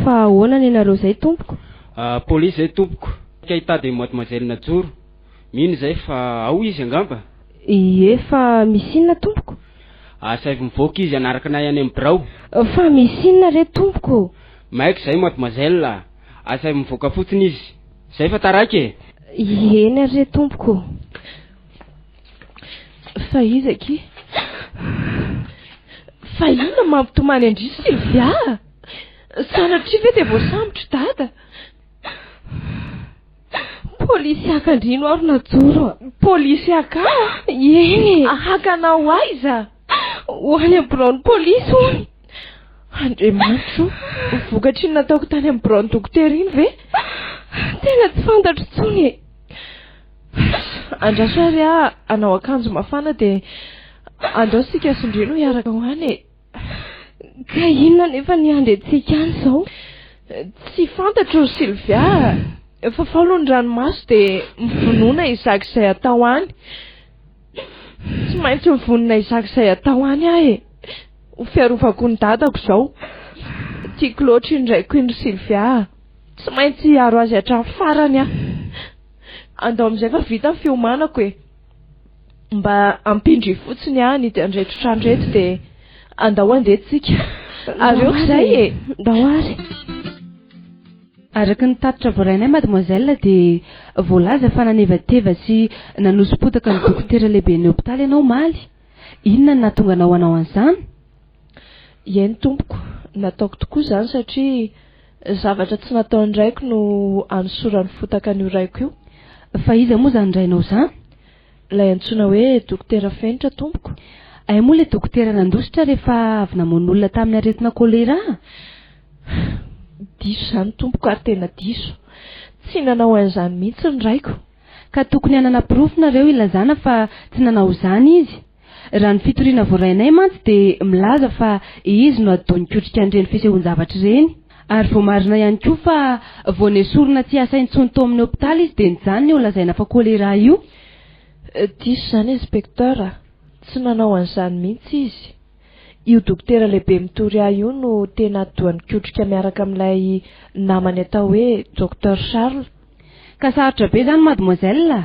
Speaker 5: fa ahoana ny anareo zay tompoko
Speaker 10: polisy zay tompoko ka hitady mademoiselle Najoro mino zay fa ao izy angamba
Speaker 5: ie fa misy inona tompoko
Speaker 10: asavy mivoaka izy anaraka nay any amin'ny birao
Speaker 5: fa misy inona re tompoko
Speaker 10: maiko zay mademoiselle asavy mivoaka fotsiny izy zay fa taraiky
Speaker 5: e eny ary re tompoko
Speaker 2: fa izy aky fa inona mampitomany andry Sylvia sanatria ve de voasambotra dada
Speaker 5: polisy akandrino ary najoro
Speaker 2: polisy aka
Speaker 5: eny
Speaker 2: akanao aiza
Speaker 5: ho any amin'ny braony polisy ony
Speaker 2: andriamanitro vokatry ny nataoko tany amin'ny braony dokotera iny ve
Speaker 5: tena tsy fantatro tsony e
Speaker 2: andraso ary a anao akanjo mafana de andao sika sondrino hiaraka ho any e
Speaker 5: ka inona nefa ny andry antsika any zao
Speaker 2: tsy fantatro Sylvia Fa falo ny ranomaso dia mivonona izak'izay atao any. Tsy maintsy mivonona izak'izay atao any aho e. Ho fiarovako ny dadako izao. Tiako loatra indraiko indry Sylvia. Tsy maintsy hiaro azy hatramin'ny farany aho. Andao amin'izay fa vita ny fiomanako e. Mba ampindry fotsiny aho ny andreto trandreto dia andao andetsika. Areo izay e.
Speaker 11: Ndao ary. Araka ny tatitra voarainay mademoiselle dia voalaza fa nanevateva sy nanosipotaka ny dokotera lehibe ny hôpitaly ianao maly. Inona no nahatonga anao hanao an'izany?
Speaker 2: Eny tompoko, nataoko tokoa izany satria zavatra tsy nataony raiko no anosorany fotaka ny raiko io.
Speaker 11: Fa iza moa izany rainao izany?
Speaker 2: Ilay antsoina hoe dokotera Fenitra tompoko.
Speaker 11: Ay moa ilay dokotera nandositra rehefa avy namono olona tamin'ny aretina kolera?
Speaker 2: Diso izany tompoko ary tena diso. Tsy nanao an'izany mihitsy ny raiko.
Speaker 11: Ka tokony hanana pirofo nareo ilazana fa tsy nanao izany izy. Raha ny fitoriana voarainay mantsy dia milaza fa izy no adonikotrika an'ireny fisehoan-javatra ireny. Ary vao marina ihany koa fa vao nesorina tsy asa intsony tao amin'ny hôpitaly izy dia nyjany ny olazaina fa kolera io.
Speaker 2: Diso izany inspektera. Tsy nanao an'izany mihitsy izy. Io dokotera lehibe mitory ahy io no tena adonikotrika miaraka amin'ilay namany atao hoe Dr Charles.
Speaker 11: Ka sarotra be izany mademoiselle.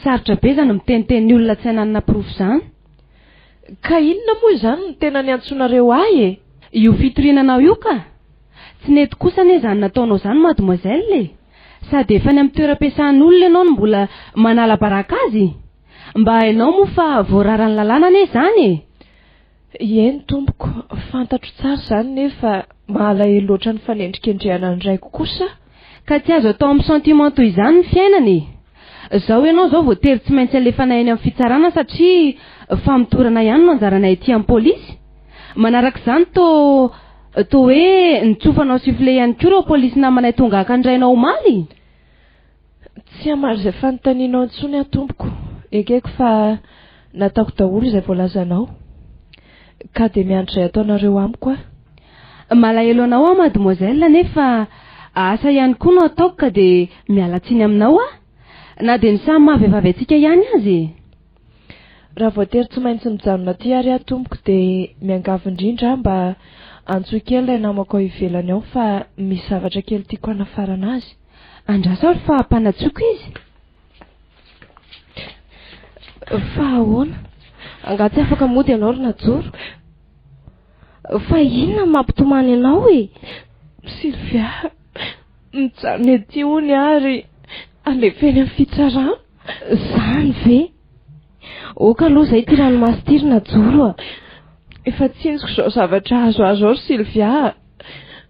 Speaker 11: Sarotra be izany miteniteny olona tsy hananana pirofo izany.
Speaker 2: Ka inona moa izany no tena niantsonareo ahy e?
Speaker 11: Io fitoriananao io ka? Tsy nety kosa anie izany nataonao izany mademoiselle. Sady efa ny amin'ny toeram-piasan'olona ianao no mbola manala baraka azy. Mba hainao moa fa voararany lalàna anie izany e.
Speaker 2: Eny tompoko, fantatro tsara izany nefa mahalahelo loatra ny fanendrikendrehana ny raiko kosa.
Speaker 11: Ka tsy azo atao amin'ny sentimente izany ny fiainany. Izao ianao izao vao tery tsy maintsy alefanay any amin'ny fitsarana satria famitorana ihany no anjaranay ety amin'ny pôlisy. Manaraka izany toa hoe nitsofanao sifle ihany koa ireo pôlisy namanay tonga hakandrainao omaly.
Speaker 2: Tsy hamary izay fanontanianao intsony aho tompoko. Ekeko fa nataoko daholo izay voalazanao. Ka dia miandry izay ataonareo amiko aho.
Speaker 11: Malahelo anao aho mademoiselle nefa asa ihany koa no ataoko ka dia miala tsiny aminao aho. Na dia ny samy mahavehivavy antsika ihany azy.
Speaker 2: Raha voatery tsy maintsy mijanona aty ary aho tompoko dia miangavy indrindra mba antsoa kely ilay namako ao ivelany ao fa misy zavatra kely tiako hanafarana azy.
Speaker 11: Andraso ary fa mpanatsoko izy.
Speaker 5: Fa ahoana? Angatsy afaka mody ianao ry Najoro. Fa inona mampitomany ianao e?
Speaker 2: Sylvia, mijanona ety hony ary alefeny amin'ny fitsarana.
Speaker 5: Izany ve? Oka aloha izay ty ranomasy ty ry Najoro a.
Speaker 2: Efa tsinjoko izao zavatra azo ry Sylvia.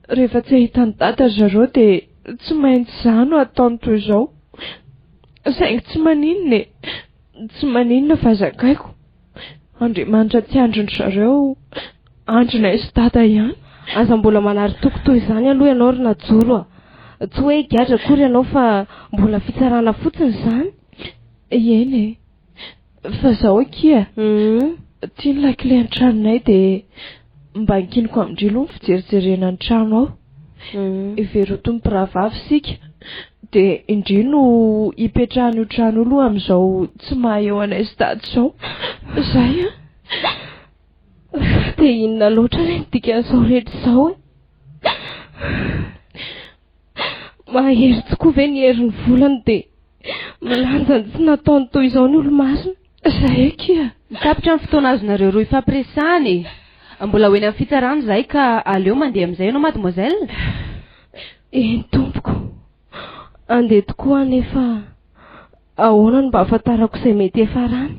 Speaker 2: Rehefa tsy ahita ny dada zareo dia tsy maintsy izany no ataony toy izao. Saingy tsy maninona e. Tsy maninona fa zakaiko. Andriamanitra tsy androny zareo, andronay sy dada ihany.
Speaker 5: Aza mbola manary toko toy izany aloha ianao ry Najoro a. Tsy hoe gadra akory ianao fa mbola fitsarana fotsiny izany.
Speaker 2: Eny e. Fa zaho akia. Tia ny lakile ny tranonay dia mba ankiniko amindrilo ny fijerijerena ny trano ao. Iveroto ny mpiravavy sika. Dia indrilo no hipetrahany io trano io amin'izao tsy maheo anay sy dady izao. Izay a.
Speaker 5: Dia inona loatra ny dikan'izao rehetra izao e? Mahery tokoa ve ny herin'ny volany dia milanja ny tsy nataony toy izao ny olo-masina.
Speaker 2: Izay akia.
Speaker 11: Tapitra ny fotoana azonareo roa ifampiresahany. Mbola hoeny amin'ny fitsarana izay ka aleo mandeha amin'izay ianao mademoiselle.
Speaker 5: Eny tompoko. Andeha tokoa nefa ahoana no mba ahafantarako izay mety efarany.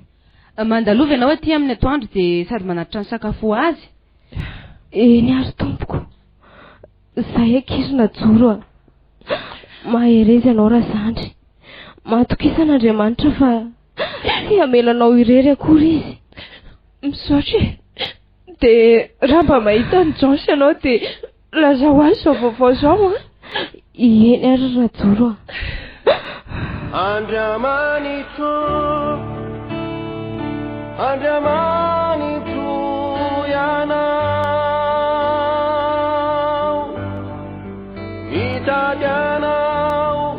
Speaker 11: Mandalova ianao aty amin'ny atoandro dia sady manatitra ny sakafo azy.
Speaker 5: Eny ary tompoko. Izay akizy Najoro a. Maherezy ianao razandry. Matokisan'Andriamanitra fa tsy hamelanao irery akory izy.
Speaker 2: Misaotra e. Dia raha mba mahita ny Jans ianao dia lazao azy izao vaovao izao a.
Speaker 5: Eny ary Najoro a.
Speaker 12: Andriamanitro, Andriamanitro ianao, mitady anao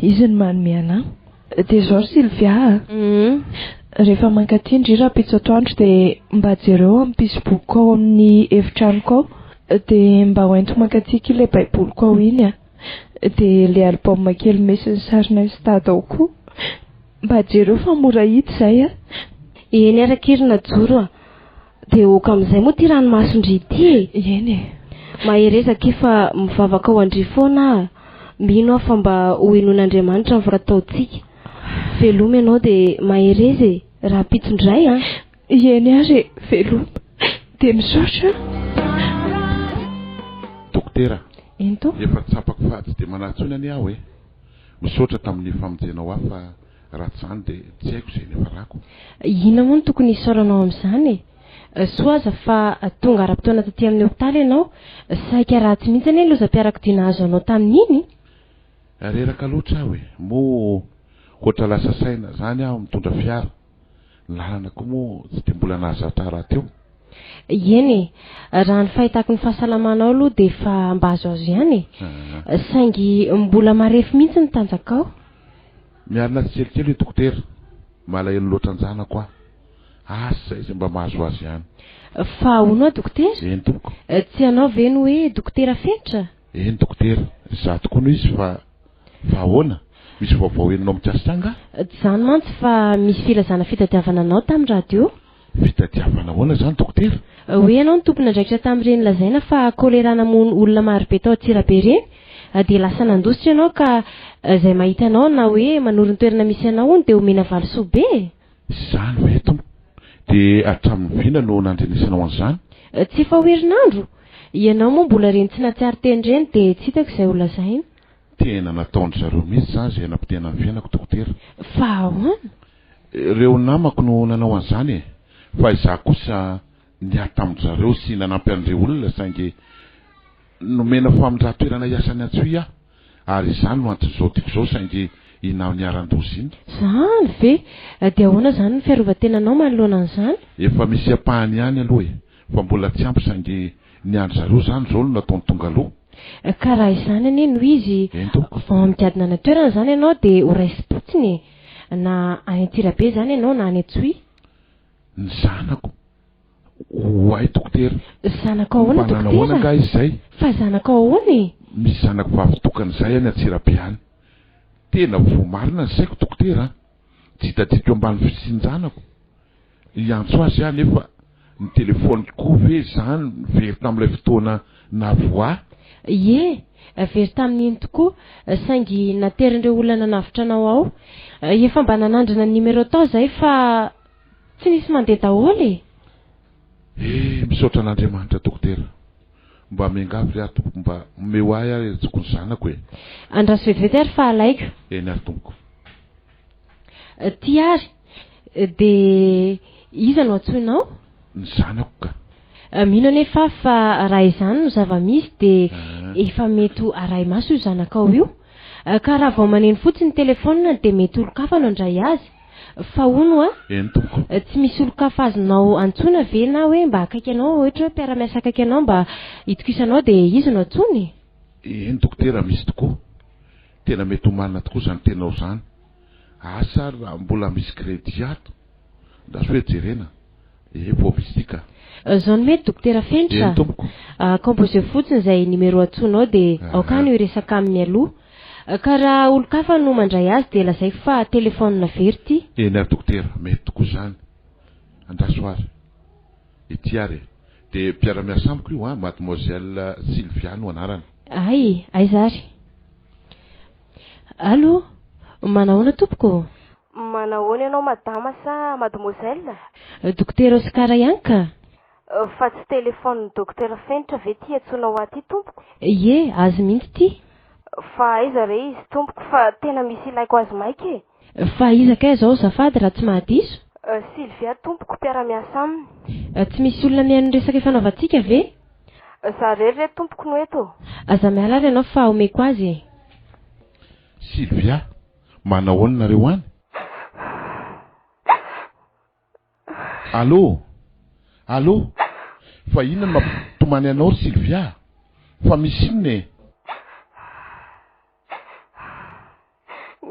Speaker 2: izy ny manome anahy dia zao Sylvia rehefa mankatindry raha pitsoatoandro dia mba jereo amin'ny Facebook ao amin'ny efitranoko ao dia mba hoento mankatsiaka ilay baiboloko ao iny dia ilay album kely misy ny sarina stady ao koa mba jereo fa mora hita izay
Speaker 5: eny arakirina joro dia oka amin'izay moa ty ranomasondry ity
Speaker 2: eny
Speaker 5: maherezaka efa mivavaka ao andry foana mino aho fa mba hoenon'Andriamanitra ny vorataontsika veloma ianao dia mahereza raha pitondray
Speaker 2: eny ary veloma dia misaotra
Speaker 3: dokotera
Speaker 2: eny to
Speaker 3: efa tsapako fa tsy dia manatsony any aho misaotra tamin'ny famonjenao aho fa raha tsy zany dia tsy haiko izay nefarako
Speaker 5: ina moa no tokony hisaoranao amin'izany soa aza fa tonga ara-potoana taty amin'ny hopitaly ianao saika ratsy mihitsy anie lozam-piarakodia nahazo anao tamin'iny
Speaker 3: reraka loatra aho moa ohatra lasa saina zany aho mitondra fiara ny lalana koa moa tsy dia mbola nahazatra raha teo
Speaker 5: eny raha ny fahitako ny fahasalamanao aloha dia efa mba azoazo ihany saingy mbola marefo mihitsy ny tanjakao
Speaker 3: miarina tsy kelikely dokotera malahelo loatra anjanako aho asa izy mba mahazoazy ihany
Speaker 5: fa ahoana dokotera
Speaker 3: eny tompoko
Speaker 5: tsy anao ve no hoe dokotera fenitra
Speaker 3: eny dokotera za tokoa no izy fa ahoana misy vaovao enonao mikasitranga
Speaker 5: zany mantsy fa misy filazana fitadiavana anao tamin'ny radio
Speaker 3: fitadiavana ahoana zany dokotera
Speaker 5: hoe ianao ny tompona andraikitra tamin'ireny lazaina fa kolera namono olona marobe tao Antsirabe reny dia lasa nandositra ianao ka izay mahita anao na hoe manoro ny toerana misy anao ony dia omena valosoa be
Speaker 3: zany hoe tompo dia hatramin'ny vina no nandrenesanao an'izany
Speaker 5: tsy efa hoerinandro ianao moa mbola reny tsy natsiary teny reny dia tsy hitako izay holazaina
Speaker 3: tena nataony zareo mihitsy zany izay nampitena ny fiainako dokotera
Speaker 5: fa ahoana
Speaker 3: ireo namako no nanao an'izany fa izaho kosa niady tamin'ny zareo sy nanampy an'ireo olona saingy nomena famondratoerana hiasany antsoy aho ary izany no antonyizao tiako izao saingy inao niaran-dozy iny
Speaker 5: zany ve dia ahoana zany ny fiarovan-tenanao manoloana an'izany
Speaker 3: efa misy ampahany ihany aloha fa mbola tsy ampy saingy niandry zareo zany zao no nataony tonga aloha
Speaker 5: ka raha izany anie no izy vao migadina na toerana zany ianao dia ho raisy potsiny na any Antsirabe zany ianao na any Antsoy
Speaker 3: ny zanako hoay dokotera
Speaker 5: zanako ahoana
Speaker 3: dokotera nga izy zay
Speaker 5: fa zanako ahoana
Speaker 3: misy zanako vavitokana izay any Antsirabe any tena vomarina ny saiko dokotera tsy hitadiko ambany fisinjanako iantso azy ihany efa ny telefoniko ve zany very tamin'ilay fotoana navoa
Speaker 5: ie very tamin'iny tokoa saingy naterindreo olona nanavitra anao ao efa mba nanandrina ny numéro tao zay fa tsy nisy mandeha daholo
Speaker 3: misaotra an'Andriamanitra dokotera mba miangavy ry ato mba omeo ahy ary tsokony zanako
Speaker 5: andraso vetivety ary fa alaiko
Speaker 3: eny ary tompoko
Speaker 5: ty ary dia iza no antsoinao
Speaker 3: ny zanako ka
Speaker 5: mino anefa fa raha izany no zava-misy dia efa mety aray maso io zanakao io ka raha vao maneno fotsiny ny telefonina dia mety olo-kafa no andray azy fa hono
Speaker 3: eny tompoko
Speaker 5: tsy misy olo-kafa azonao antsoina ve na hoe mba akaiky anao ohatra hoe mpiara-miasa akaiky anao mba hitokisanao dia izy no antsony
Speaker 3: eny dokotera misy tokoa tena mety ho manina tokoa zany tenao zany asa raha mbola misy crédit ato da so hoe jerena vao misy tika
Speaker 5: zao no mety dokotera fenitra composé fotsiny izay numéro antsonao dia aokany ho resaka amin'ny aloha ka raha olo-kafa no mandray azy dia lazaiko fa telefonina very ty
Speaker 3: eny ary dokotera mety tokoa zany andraso ary ity ary dia mpiara-miasa amiko io mademoiselle Sylvia no anarany
Speaker 5: ay zary allo manahoana tompoko
Speaker 13: manahoana ianao madama sa mademoiselle
Speaker 5: dokotera Oskara ihany ka
Speaker 13: fa tsy telefony dokotera fenitra ve ty antsonao aty tompoko
Speaker 5: ie azy mihitsy ty
Speaker 13: fa aiza re izy tompoko fa tena misy ilaiko azy maika
Speaker 5: fa izakay zao zafady raha tsy mahadiso
Speaker 13: Sylvia tompoko mpiara-miasa aminy
Speaker 5: tsy misy olona mihaino resaka fanaovantsika ve
Speaker 13: za rery tompoko no eto
Speaker 5: aza miala ary ianao fa omeko azy
Speaker 3: Sylvia manahoana nareo any allo fa inona no mampitomany anao Sylvia fa misy inona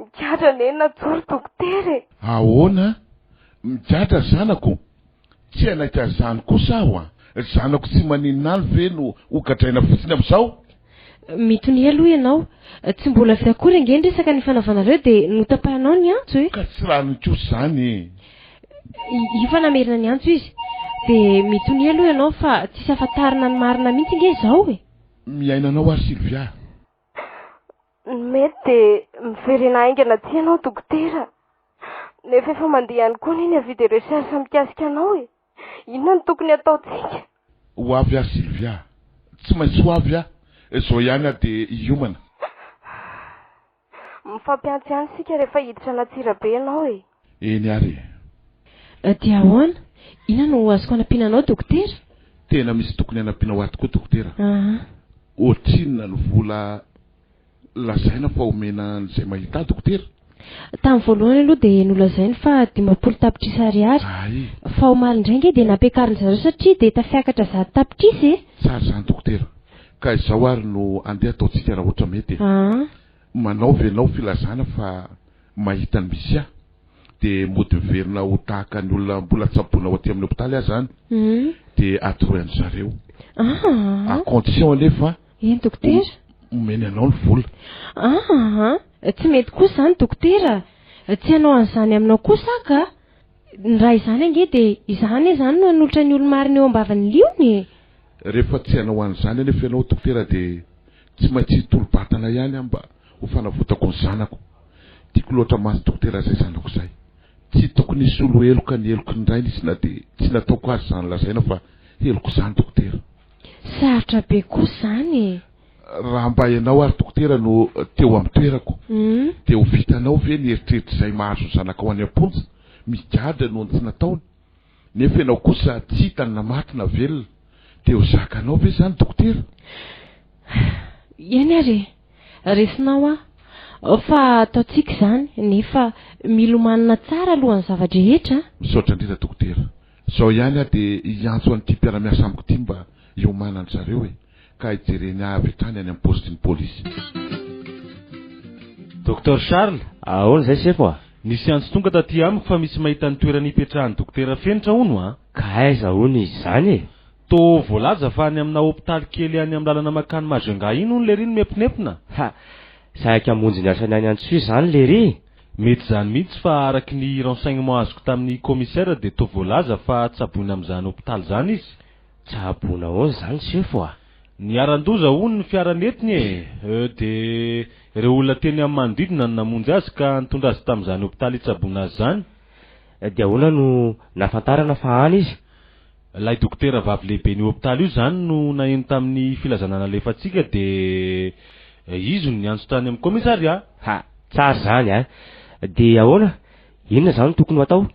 Speaker 13: Migadra ne Najoro dokotera e.
Speaker 3: Ahoana? Migadra zanako? Tsy anaka zany kosa aho a. Zanako tsy maninona ve no hogadraina fotsiny amin'izao?
Speaker 5: Mitony aloha ianao, tsy mbola avy akory ange resaka ny fanaovanareo dia notapahinao ny antso e.
Speaker 3: Ka tsy raha nikosa zany.
Speaker 5: Ifa namerina ny antso izy. Dia mitony aloha ianao fa tsisy afantarana ny marina mihitsy nge izao e.
Speaker 3: Miainanao ary Sylvia?
Speaker 13: Mety dia miverena aingana ty ianao dokotera. Nefa efa mandeha ihany koa ny avis de recherche mikasika anao e. Inona no tokony ataontsika?
Speaker 3: Ho avy ary Sylvia. Tsy maintsy ho avy a. Izao ihany a dia hiomana.
Speaker 13: Mifampiantsy ihany sika rehefa hiditra anatsira be ianao e.
Speaker 3: Eny ary.
Speaker 5: Dia ahoana? Inona no azoko anampinanao dokotera?
Speaker 3: Tena misy tokony anampinao ato koa dokotera. Ohatrinona ny vola lazaina fa omena an'izay mahita dokotera?
Speaker 5: Tamin'ny voalohany aloha dia nolazainy fa 500 tapitrisa ariary. Fa omaly indray nge dia nampiakariny zareo satria dia tafiakatra 100 tapitrisa e.
Speaker 3: Tsara zany dokotera. Ka izao ary no andeha ataontsika raha ohatra mety. Manao venao filazana fa mahita ny misy aho dia mody miverina ho tahaka ny olona mbola tsaboina ho aty amin'ny hopitaly aho zany dia atoroy an'ny zareo. À condition anefa
Speaker 5: dokotera
Speaker 3: omeny anao ny vola.
Speaker 5: Tsy mety kosa zany dokotera. Tsy hanao an'izany aminao kosa ka. Raha izany ange dia izany zany no hanolotra ny olo-marina eo ambavany liony.
Speaker 3: Rehefa tsy hanao an'izany anefa ianao dokotera dia tsy maintsy tolo-batana ihany aho mba ho fanavotako ny zanako. Tiako loatra masy dokotera izay zanako izay. Tsy tokony hisy olo heloka ny heloko ny rainy izy na dia tsy nataoko azy izany lazaina fa heloko izany dokotera.
Speaker 5: Sarotra be kosa zany.
Speaker 3: Raha mba ianao ary dokotera no teo amin'ny toerako dia ho vitanao ve ny eritreritry izay mahazo ny zanako any am-ponja migadra noho ny tsy nataony nefa ianao kosa tsy hitany na maty na velona dia ho zakanao ve zany dokotera?
Speaker 5: Eny ary resinao fa ataontsika izany nefa milomanina tsara alohan'ny zavadrehetra.
Speaker 3: Misaotra indrindra dokotera. Izao ihany aho dia hiantso an'ity mpiara-miasa amiko ity mba hiomanany zareo e. Ka hijereny avy hatrany any amin'ny postin'ny polisy.
Speaker 4: Docteur Charles,
Speaker 7: ahoana izay sefo?
Speaker 4: Nisy antso tonga taty amiko fa misy mahita ny toerana ipetrahan'ny dokotera Fenitra hono a.
Speaker 7: Ka aiza hono izy zany e?
Speaker 4: Tô voalaza fa any amina hopitaly kely any amin'ny lalana makany Majunga iny hono lery mepinepina.
Speaker 7: Saika hamonjy ny asany any Antsoy zany lery.
Speaker 4: Mety zany mihitsy fa araky ny renseignement azoko tamin'ny commissaire dia tô voalaza fa tsaboina amin'izany hopitaly zany izy.
Speaker 7: Tsaboina ahoana zany sefo a?
Speaker 4: Niaran-doza hono ny fiaranetiny e. Dia ireo olona teny amin'ny manodidina no namonjy azy ka nitondra azy tamin'izany hopitaly itsaboina azy zany.
Speaker 7: Dia ahoana no nafantarana fa any izy?
Speaker 4: Ilay dokotera vavy lehibe ny hopitaly io zany no naheno tamin'ny filazanana alefantsika dia izy no niantso tany amin'ny komisaria.
Speaker 7: Tsara zany a. Dia ahoana? Inona zany tokony ho atao?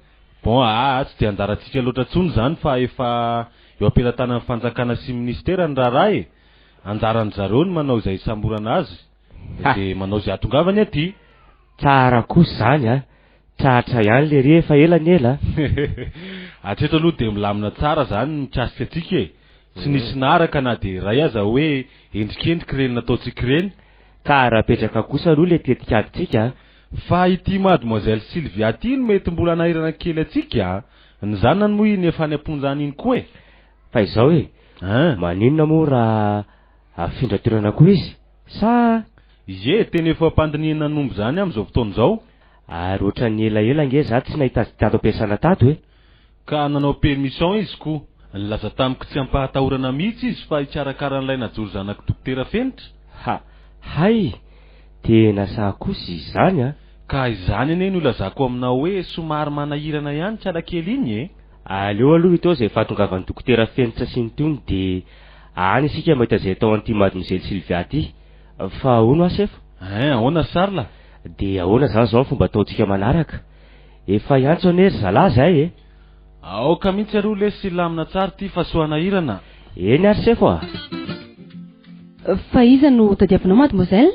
Speaker 4: Bon tsy dia anjarantsika loatra tsony zany fa efa eo ampelantanan'ny fanjakana sy ministera ny raharaha e. Anjaran'ny zareo ny manao izay samborana azy dia manao izay atongavany aty.
Speaker 7: Tsara kosa zany a. Tsaratra ihany lery efa ela ny ela.
Speaker 4: Hatreto aloha dia milamina tsara zany mikasika atsika e. Tsy nisy naraka na dia ray aza hoe endrikendriky reny nataontsika reny.
Speaker 7: Tsara apetraka kosa aloha le tetikaditsika.
Speaker 4: Fa ity mademoiselle Sylvia ity no mety mbola nahirana kely atsika. Ny zanany moa iny efa any am-ponjany iny koa e.
Speaker 7: Fa izao e. Maninona moa raha afindra toerana koa izy? Sa
Speaker 4: ye tena efa ampandiniana nombo zany amin'izao fotoana izao.
Speaker 7: Ary ohatran'ny elaela nge za tsy nahita azy tato ampiasana tato e.
Speaker 4: Ka nanao permission izy koa. Nilaza tamiko tsy ampahataorana mihitsy izy fa hikarakara an'ilay najoro zanako dokotera Fenitra.
Speaker 7: Hay, tena sakosa izany a.
Speaker 4: Ka izany ane no ilazako aminao hoe somary manahirana ihany tsara kely iny e.
Speaker 7: Aleo aloha itao izay fahatongavan'ny dokotera Fenitra sy ny tony dia any isika mahita izay atao an'ity mademoiselle Sylvia ty. Fa ahoana asefo?
Speaker 4: Ahoana Sarla?
Speaker 7: Dia ahoana zany zao ny fomba ataontsika manaraka? Efa iantso anery zalahy zay e.
Speaker 4: Aoka mihitsy aloha lesy lamina tsara ty fa so anahirana.
Speaker 7: Eny ary sefo a.
Speaker 11: Fa iza no tadiavinao mademoiselle?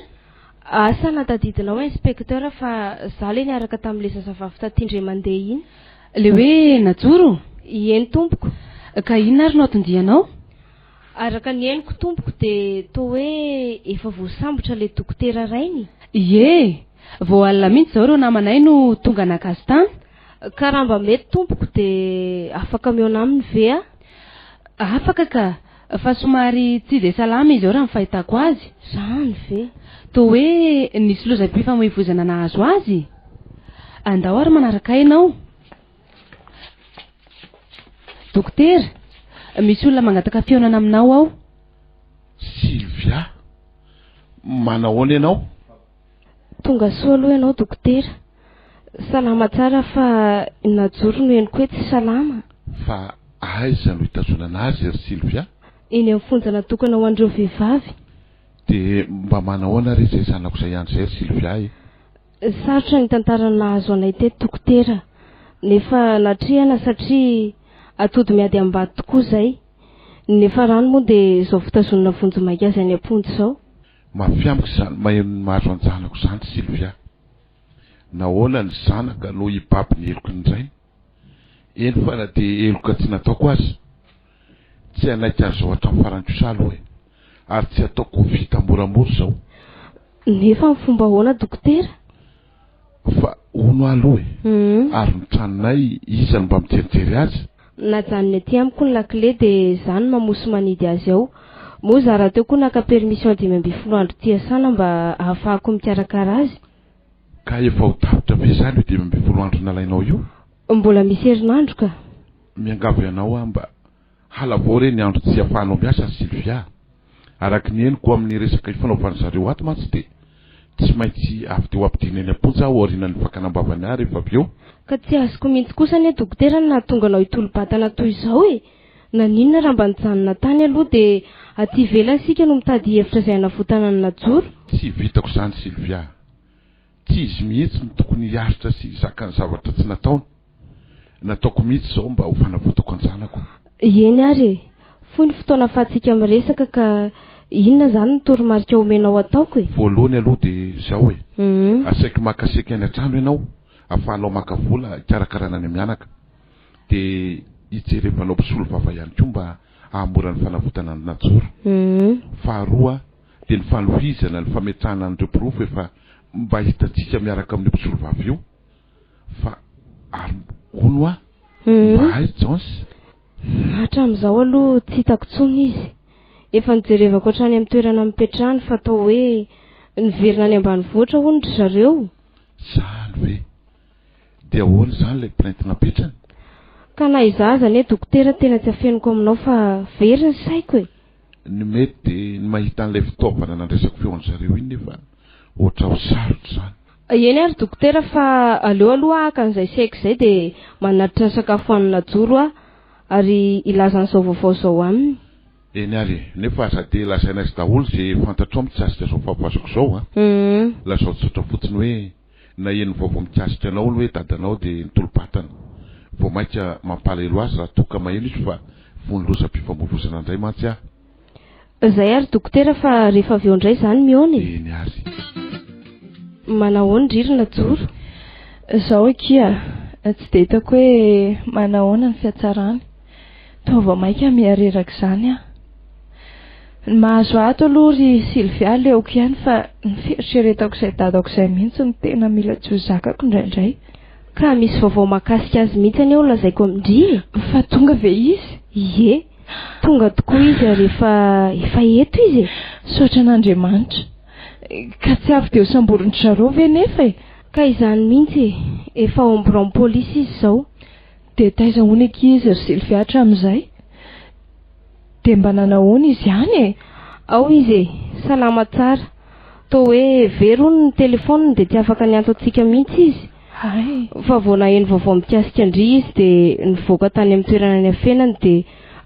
Speaker 5: Asa natadidinao inspecteur fa za le niaraka tamin'ilay zazavavy tatindray mandeha iny.
Speaker 11: Le hoe Najoro?
Speaker 5: Eny tompoko.
Speaker 11: Ka inona ary no atondianao?
Speaker 5: Araka ny henoko tompoko dia toa hoe efa voasambotra le dokotera rainy.
Speaker 11: Ie, vao alina mihitsy zao ireo namanay no tonga nakazy tany.
Speaker 5: Ka raha mba mety tompoko dia afaka miona aminy ve a?
Speaker 11: Afaka ka, fa somary tsy dia salama izy eo raha mifahitako azy.
Speaker 5: Zany ve?
Speaker 11: Toa hoe nisy lozam-pifamoivoizana nahazo azy. Andao ary manaraka ianao. Dokotera, misy olona mangataka fihaonana aminao ao.
Speaker 3: Sylvia, manahoana ianao?
Speaker 5: Tonga soa aloha ianao dokotera. Salama tsara fa najoro no henoko hoe tsy salama.
Speaker 3: Fa aiza no hitazonana azy ry Sylvia?
Speaker 5: Eny amin'ny fonjana tokana ho an'ireo vehivavy.
Speaker 3: Dia mba manahoana ry izay zanako izay ihany izay ry Sylvia e?
Speaker 5: Sarotra ny tantara nahazo anay teto dokotera. Nefa natrehana satria atody miady ambady tokoa izay. Nefa rano moa dia izao fitazonana vonjy maika izay ny amponjy izao.
Speaker 3: Mafiamiko izany maheno mahazo an-janako izany Sylvia. Nahoana ny zanaka no hibaby ny eloko indray. Eny fa na dia eloka tsy nataoko azy. Tsy anaika azy zao hatramin'ny farantsalo e. Ary tsy ataoko vita moramora izao.
Speaker 5: Nefa ny fomba ahoana dokotera?
Speaker 3: Fa ono aloha e. Ary ny tranonay iza no mba mijerijery azy.
Speaker 5: Najanony aty amiko ny lakile dia izany mamosy manidy azy ao. Moa za raha teo koa naka permission 5 andro tiasana mba ahafahako mikarakara azy.
Speaker 3: Ka efa ho tapitra be izany io 5 andro nalainao io?
Speaker 5: Mbola misy herinandro ka.
Speaker 3: Miangavy ianao aho mba halavao re ny andro tsy ahafahanao miasa Sylvia. Araka ny henoko amin'ny resaka fanaovana zareo ato mantsy dia tsy maintsy avy teo ampidirina eny am-ponja aho aorianan'ny fakanambavany ahy rehefa avy eo.
Speaker 5: Ka tsy azoko mihitsy kosa anie dokotera no nahatonga anao hitolo-batana toy izao e. Naninona raha mba nijanona tany aloha dia aty ivelany sika no mitady hevitra izay hanavotana ny najoro.
Speaker 3: Tsy vitako izany Sylvia. Tsy izy mihitsy no tokony hiaritra sy zakany zavatra tsy nataony. Nataoko mihitsy izao mba ho fanavotako an-janako.
Speaker 5: Eny ary foy ny fotoana ahafahantsika miresaka ka inona izany ny toromarika omenao ataoko e?
Speaker 3: Voalohany aloha dia izao e. Asaiko makaseka any an-trano ianao ahafahanao maka vola hikarakarana any mianaka. Dia hijerevanao mpisolo vava ihany koa mba hahamora ny fanavotana ny najoro. Faharoa dia ny fanovizana ny fametrahana an'ireo pirofo efa mba hitantsika miaraka amin'ny mpisolo vava io. Fa ary ono a mba aiza Jones?
Speaker 5: Hatramin'izao aloha tsy hitako tsony izy. Efa nijerevako hatrany amin'ny toerana mipetrahany fa atao hoe niverina any ambanivohitra hono ry zareo.
Speaker 3: Zany ve? Dia ahoana izany ilay plainte napetrany?
Speaker 5: Ka na izaza anie dokotera tena tsy afeniko aminao fa very ny saiko e.
Speaker 3: Ny mety dia ny mahita an'ilay fitaovana nandraisako feon'ny zareo iny nefa ohatra ho sarotra izany.
Speaker 5: Eny ary dokotera fa aleo aloha ahaka an'izay saiko izay dia manatitra ny sakafo hoan'ny najoro aho ary ilazan'izao vaovao izao aminy.
Speaker 3: Eny ary nefa aza dia lazaina azy daholo izay fantatrao mikasika izao fahampasoko izao a. Lazao tsotra fotsiny hoe na eny vaovao mikasika anao ny hoe dadanao dia nitolo-batana. Vao mainka mampalahelo azy raha toka maheno izy fa vonylozam-pifamoivoizana indray mantsy aho.
Speaker 5: Izay ary dokotera fa rehefa avy eo indray izany mihaona e.
Speaker 3: Eny ary.
Speaker 5: Manahoana ririna joro?
Speaker 2: Izao ekia tsy dia hitako hoe manahoana ny fiatsarany. Toa vao mainka mihareraka izany a. Ny mahazo ato aloha ry Sylvia leoko ihany fa ny fieritreretako izay dadako izay mihitsy no tena mila tsy ho zakako indraindray.
Speaker 5: Ka misy vaovao mahakasika azy mihitsy anie ho lazaiko amindry.
Speaker 2: Fa tonga ve izy?
Speaker 5: Ie, tonga tokoa izy ary efa eto izy.
Speaker 2: Saotra n'Andriamanitra. Ka tsy avy dia ho samborin'ny zareo ve nefa e?
Speaker 5: Ka izany mihitsy efa ao amin'ny polisy izy izao.
Speaker 2: Dia taiza hono eky izy ry Sylvia hatramin'izay? Dia mba nanahoana izy ihany e?
Speaker 5: Ao izy salama tsara. Toa hoe very hono ny telefôniny dia tsy afaka niantso antsika mihitsy izy. Fa vao naheno vaovao mikasika andry izy dia nivoaka tany amin'ny toerana ny afenany dia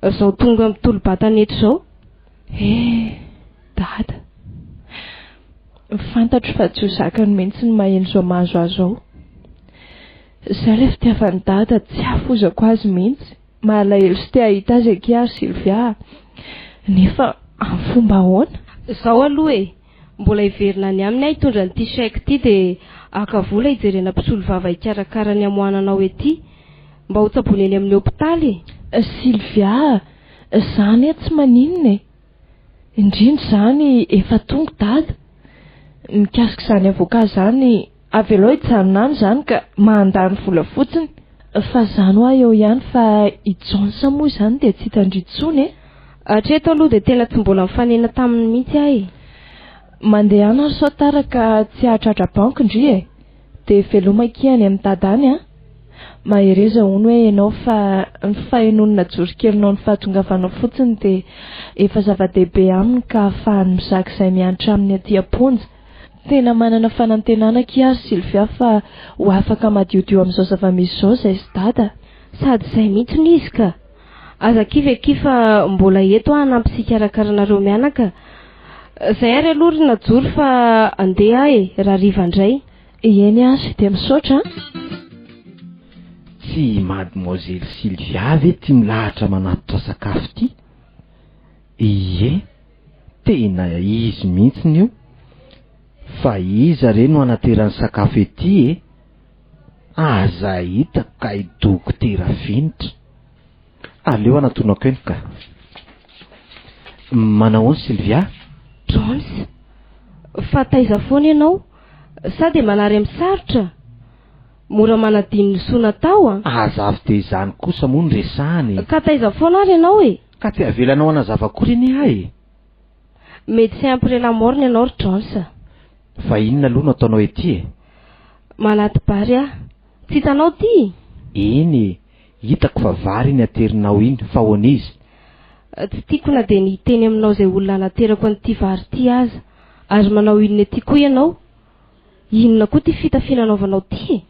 Speaker 5: izao tonga mitolo-batana eto izao.
Speaker 2: Dada. Fantatro fa tsy ho zakany mihitsy ny maheno izao mahazo azy ao. Izay ilay fitiavany dada tsy hafozako azy mihitsy. Malahelo sy te hahita azy aky ary Sylvia. Nefa amin'ny fomba ahoana?
Speaker 5: Izao aloha e. Mbola hiverina any aminy ahy hitondra n'ity saiko ity dia aka vola hijerena mpisolo vava hikarakara ny amohananao ety mba ho tsabony eny amin'ny hopitaly.
Speaker 2: Sylvia, izany tsy maninona e. Indrindra izany efa tonga dada. Mikasika izany avoka izany avy aloha hijanona any izany ka mandany vola fotsiny fa izany ho aho eo ihany fa hijonsa moa izany dia tsy hitandritsony e.
Speaker 5: Hatreto aloha dia tena tsy mbola mifanena taminy mihitsy ahy.
Speaker 2: Mandeha any ary sao tara ka tsy hahatratra banky ndry e. Dia veloma-kiany amin'ny dadany a. Mahereza hono hoe ianao fa ny fahenonana jorikelinao ny fahatongavanao fotsiny dia efa zava-dehibe aminy ka ahafahany mizakizay mianatra amin'ny aty am-ponja. Tena manana fanantenana kiary Sylvia fa ho afaka madiodio amin'izao zava-misy izao izay sy dada.
Speaker 5: Sady izay mihitsy ny izy ka. Aza kifa mbola eto hanampisikarakaranareo mianaka. Izay ary aloha ry najoro fa andeha ahy raha riva indray.
Speaker 2: Eny azy dia misaotra.
Speaker 1: Tsy mademoiselle Sylvia ve tia milahatra manatitra sakafo ty? Ie, tena izy mihitsiny io. Fa iza re no anaterany sakafo ety e? Aza hita ka dokotera finitra. Aleo anatonako eny ka. Manao any Sylvia?
Speaker 5: Jones, fa taiza foana ianao? Sa dia manary amin'ny sarotra? Mora manadiny ny soa natao a?
Speaker 1: Azavy dia izany kosa moa ny resahany.
Speaker 5: Ka taiza foana ary ianao e?
Speaker 1: Ka tsy avelanao anazava-kory eny ahy.
Speaker 5: Médecin après la mort ny ianao ry Jones.
Speaker 1: Fa inona aloha no ataonao ety e?
Speaker 5: Malaty bary aho. Tsy hitanao ty?
Speaker 1: Eny, hitako fa vary ny aterinao iny, fa hoana izy?
Speaker 5: Tsy tiako na dia ny teny aminao izay olona naterako an'ity vary ty aza. Ary manao inona ety koa ianao? Inona koa ty fitafiananaovanao ty?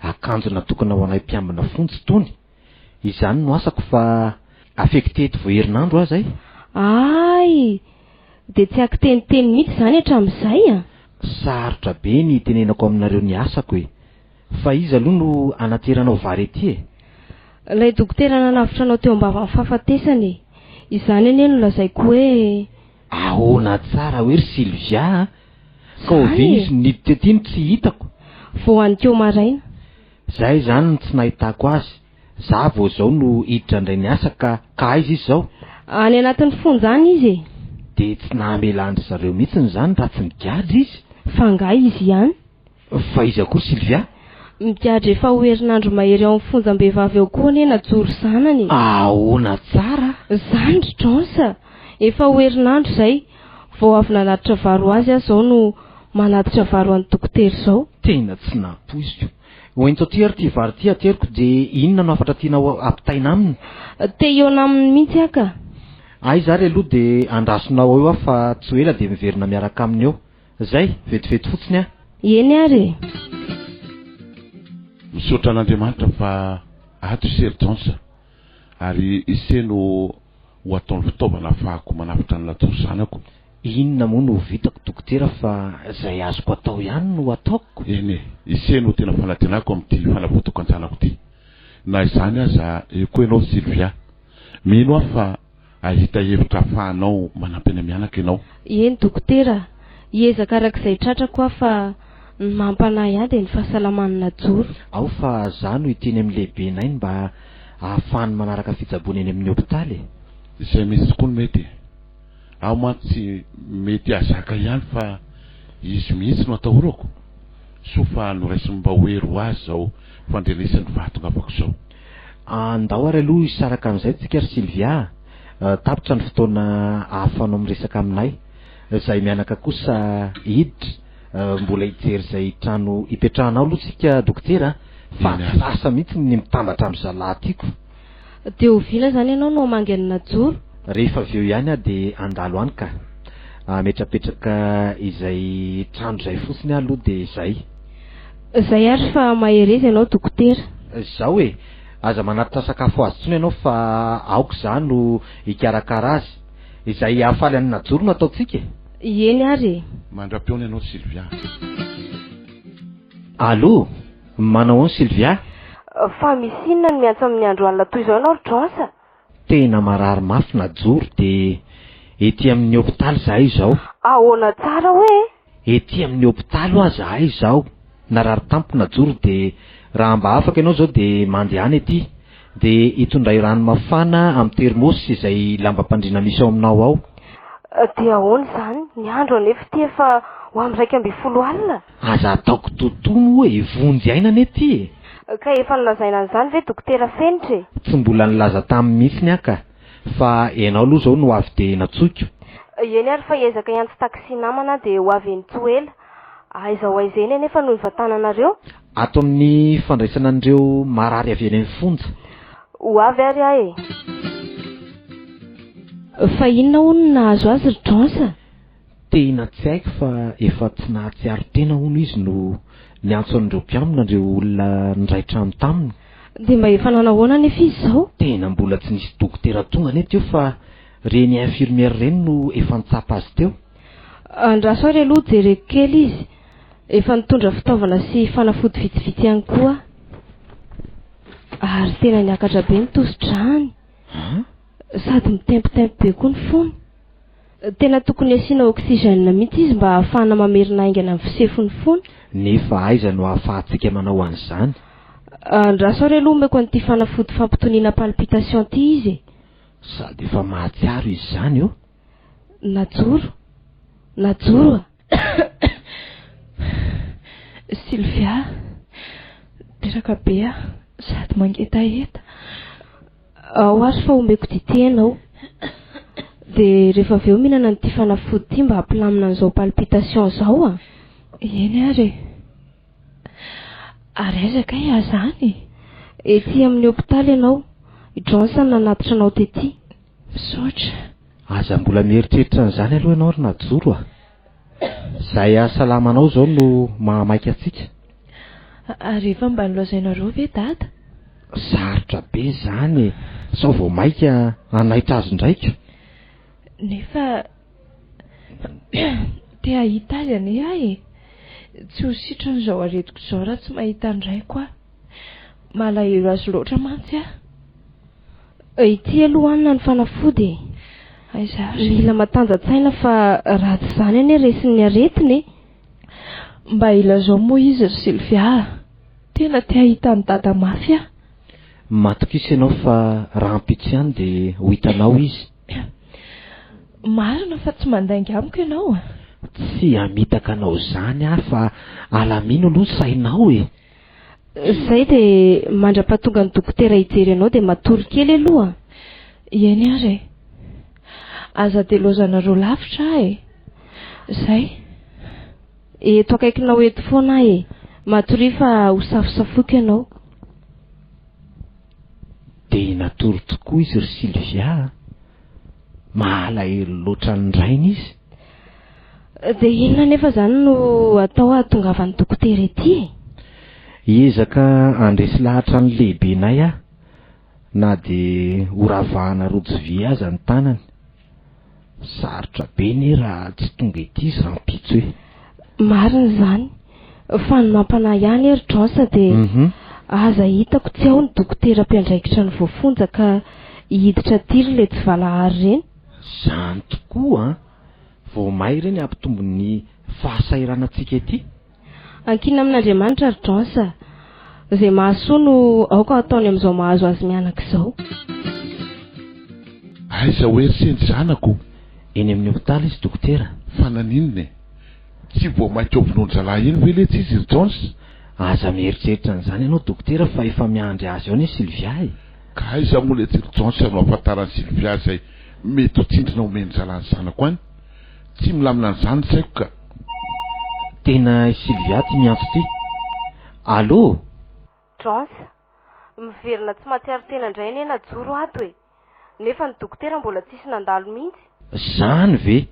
Speaker 1: Akanjo natokana ho anay mpiambina fontsy tony. Izany no asako fa affecté eto vao herinandro aza
Speaker 5: Ay, dia tsy akiteniteny mihitsy izany hatramin'izay a?
Speaker 1: Sarotra be ny tenenako aminareo ny asako e. Fa izy aloha no anateranao vary ety e.
Speaker 5: Ilay dokotera nanavitra anao teo ambava amin'ny fahafatesany. Izany anie no lazaiko hoe
Speaker 1: ahoana tsara hoe ry Sylvia. Ka ovy izy niditra ety no tsy hitako.
Speaker 5: Vao an'keo maraina.
Speaker 1: Zay zany no tsy nahitako azy. Za vao zao no hiditra indray ny asa ka aiza izy zao?
Speaker 5: Any anatin'ny fonjany izy e.
Speaker 1: Dia tsy nahamelandry zareo mihitsy zany raha tsy migadra izy.
Speaker 5: Fa ngah izy ihany.
Speaker 1: Fa izy akory Sylvia?
Speaker 5: Migadra efa ho herinandro mahery ao amin'ny fonjam-behivavy eo koa anie najoro sanany.
Speaker 1: Ahoana tsara?
Speaker 5: Zany ry Jones. Efa ho herinandro izay. Vao avy nanatitra varo azy aho zao no manatitra varo an'ny dokotera izao.
Speaker 1: Tena tsy nampoiziko. Hoentao ty ary ty vary ty ateriko dia inona no afatra tianao ampitaina aminy?
Speaker 5: Te iona aminy mihitsy aka.
Speaker 1: Ay zary aloha dia andrasonao eo fa tsy ho ela dia miverina miaraka aminy eo. Zay, vetivety fotsiny a.
Speaker 5: Eny ary.
Speaker 3: Misaotra an'Andriamanitra fa ato Ser Jones ary iseno ho ataony fitaovana ahafahako manafitra ny latoro zanako.
Speaker 1: Inona moa no vitako dokotera fa izay azoko atao ihany no ataoko?
Speaker 3: Eny, iseno tena fanantenako amin'ity fanavotako anjanako ity. Na izany aza koa ianao Sylvia, mino aho fa ahita hevitra ahafahanao manampy any mianaka ianao.
Speaker 5: Eny dokotera, hiezaka arak'izay tratrako aho fa ny mampanahy ahy dia ny fahasalaman'ny najoro.
Speaker 1: Ao fa za no hiteny amin'ny lehibenay mba ahafahany manaraka fitsaboana eny amin'ny hopitaly.
Speaker 3: Izay misy tokoa no mety. Aho mantsy mety azaka ihany fa izy mihitsy no atahorako. So fa noraisiny mba hoero azy zao fandrenesany vahatongavako zao.
Speaker 1: Andao ary aloha isaraka amin'izay tsika ry Sylvia. Tapitra ny fotoana ahafanao miresaka aminay. Izay mianaka kosa hiditra mbola hijery izay trano hipetrahanao aloha tsika dokotera. Fa lasa mihitsy ny mitambatra amin'ny zalahytiako.
Speaker 5: Dia ovila zany ianao no hamangy ny najoro?
Speaker 1: Rehefa avy eo ihany dia andalo any ka. Metrapetraka izay trano izay fotsiny aloha dia izay.
Speaker 5: Izay ary fa mahereza ianao dokotera.
Speaker 1: Izao e, aza manatitra sakafo azy tsony ianao fa aoka za no hikarakara azy. Izay hahafaly any najoro no ataotsika.
Speaker 5: Eny ary.
Speaker 3: Mandra-piona ianao Sylvia.
Speaker 1: Allô, manao any Sylvia?
Speaker 13: Fa misy inona ny miantso amin'ny andro alina toy izao ianao ry Jones?
Speaker 1: Tena marary mafy najoro dia ety amin'ny hopitaly zahay izao.
Speaker 13: Ahoana tsara hoe?
Speaker 1: Ety amin'ny hopitaly ho zahay izao. Narary tampo najoro dia raha mba afaka ianao zao dia mandeha any ety. Dia hitondray rano mafana amin'ny termosy izay lambam-pandriana misy ao aminao ao.
Speaker 13: Dia ahoana izany? Ny andro anefa ty efa ho amin'ny 2 alina.
Speaker 1: Aza ataoko totono hoe vonjy aina ane ty
Speaker 13: ka efa nilazaina an'izany ve dokotera Fenitra e?
Speaker 1: tsy mbola nilaza tamin'ny mihitsiny aka fa ianao aloha zao no avy de natsoiko.
Speaker 13: Eny ary fa ezaka iantso taksi namana de ho avy eny Tsoela. Aiza ho aiza eny nefa no hivatananareo.
Speaker 1: Ato amin'ny fandraisana an'ireo marary avy eny amin'ny fonja.
Speaker 13: Ho avy ary ahy e.
Speaker 5: Fa inona hono nahazo azy ry Jonsa?
Speaker 1: Tena tsy haiko fa efa tsy nahatsiaro tena hono izy no niantso an'ireo mpiamina ireo olona niray trano taminy.
Speaker 5: De mba efa nanahoana nefa izy zao?
Speaker 1: Tena mbola tsy nisy dokotera tonga ane teo fa reny infirmière reny no efa nitsapa azy teo.
Speaker 5: Andraso ary aloha jereko kely izy. Efa nitondra fitaovana sy fanafody vitsivitsy ihany koa. Ary tena niakatra be ny tosi-drany. Sady mitempotempo be koa ny fony. Tena tokony asiana oksijena mihitsy izy mba ahafahana mamerina aingana amin'ny fisefony fony.
Speaker 1: Nefa aiza no ahafahantsika manao an'izany?
Speaker 5: Andraso ary aloha omeko an'ity fanafody fampitoniana palpitation ty izy.
Speaker 1: Sady efa mahatsiaro izy zany io.
Speaker 5: Najoro
Speaker 2: Sylvia, teraka be sady mangetaheta.
Speaker 5: Ao ary fa omeko dite ianao. De rehefa avy eo mihinana n'ity fanafody ty mba hampilamina an'izao palpitation zao
Speaker 2: Eny ary. Ary ezaka zany.
Speaker 5: Ety amin'ny hôpitaly ianao. Johnson nanatitra anao tety.
Speaker 2: Misaotra.
Speaker 1: Aza mbola mieritreritra an'izany aloha ianao ry Najoro Zay ahasalamanao zao no mahamaika atsika.
Speaker 2: Ary efa mba nilazainareo ve dada?
Speaker 1: Sarotra be zany. Sao vao maika anaitra azy ndraika.
Speaker 2: Nefa te ahita azy ane ahy. Tsy ho sitrany zao aretiko zao raha tsy mahita andray koa. Malahelo azy loatra mantsy
Speaker 5: ity aloha anina ny fanafody.
Speaker 2: Aiza
Speaker 5: mila matanjatsaina fa ratsy zany ane resin'ny aretiny.
Speaker 2: Mba ilazao moa izy ry Sylvia. Tena te ahita ny dada mafy
Speaker 1: Matokisa ianao fa raha ampitsy ihany de ho hitanao izy.
Speaker 2: Marina fa tsy mandainga amiko ianao
Speaker 1: Tsy hamitaka anao zany fa alamino aloha sainao
Speaker 5: Zay de mandra-pahatonga ny dokotera hijery anao de matory kely aloha.
Speaker 2: Eny ary. Aza de lozanareo lavitra Zay.
Speaker 5: Eto akaikinao eto foana matory fa ho safosafoka ianao.
Speaker 1: De natory tokoa izy ry Sylvia. Malahelo loatra ny rainy izy.
Speaker 5: De inona nefa zany no atao ahatongavan'ny dokotera ety?
Speaker 1: Hiezaka andresy lahatra ny lehibenay na de horavahana rojo vy aza ny tanany. Sarotra be ne raha tsy tonga ety izy raha mpitso
Speaker 5: Marina zany. Fa ny mampanahy ihany ery Jonsa de aza hitako tsy ao ny dokotera mpiandraikitra ny voafonja ka hiditra tiry le tsy valahary reny.
Speaker 1: Zany tokoa vao may reny ampitombo ny fahasairanantsika ety.
Speaker 5: Ankina amin'Andriamanitra ry Jonsa. Zay mahasoa no aoka ataony amin'izao mahazo azy mianaka izao.
Speaker 3: Aiza hoe sendry zanako?
Speaker 1: Eny amin'ny hôpitaly izy dokotera.
Speaker 3: Fa naninona tsy vao maika ovinonjalahy eny ve le tsy izy ry Jones?
Speaker 1: Aza mieritreritra an'izany ianao dokotera fa efa miandry azy ao ne Sylvia
Speaker 3: Ka aiza moa le tsy ry Jones no ahafantarany Sylvia zay mety ho tsindrina omeny zalany zanako any. Tsy milamina an'izany saiko ka.
Speaker 1: Tena Sylvia ty miantso ty. Allô?
Speaker 13: Jones, miverina tsy mahatsiaro tena indray ane Najoro ato nefa ny dokotera mbola tsisy nandalo mihitsy.
Speaker 1: Zany ve?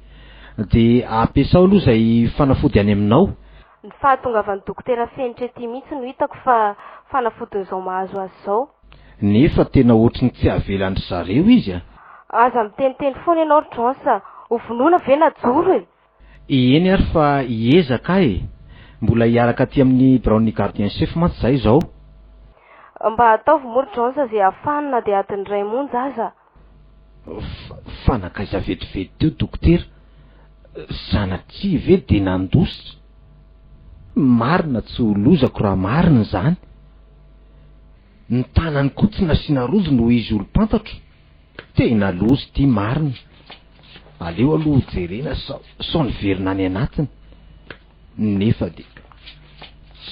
Speaker 1: De ampiasao aloha zay fanafody any aminao.
Speaker 13: Ny fahatongavan'ny dokotera Fenitra ety mihitsy no hitako fa fanafodin'izao mahazo azy zao.
Speaker 1: Nefa tena ohatriny tsy avelandry zareo izy
Speaker 13: Aza miteniteny foana ianao ry Jones, ho vonoina ve Najoro
Speaker 1: Eny ary fa hiezaka mbola hiaraka aty amin'ny Brownie Gardien chef mantsy zay zao.
Speaker 13: Mba ataovy moa ry Jones zay afanina de adiny ray monja aza.
Speaker 1: Fanakaiza vetivety teo dokotera. Sanatria ve de nandositra. Marina tsy ho lozako raha marina zany. Ny tanany koa tsy nasiana rojo no izy olo-pantatro. Tena lozy ty marina. Aleo aloha jerena sao niverina any anatiny. nefa de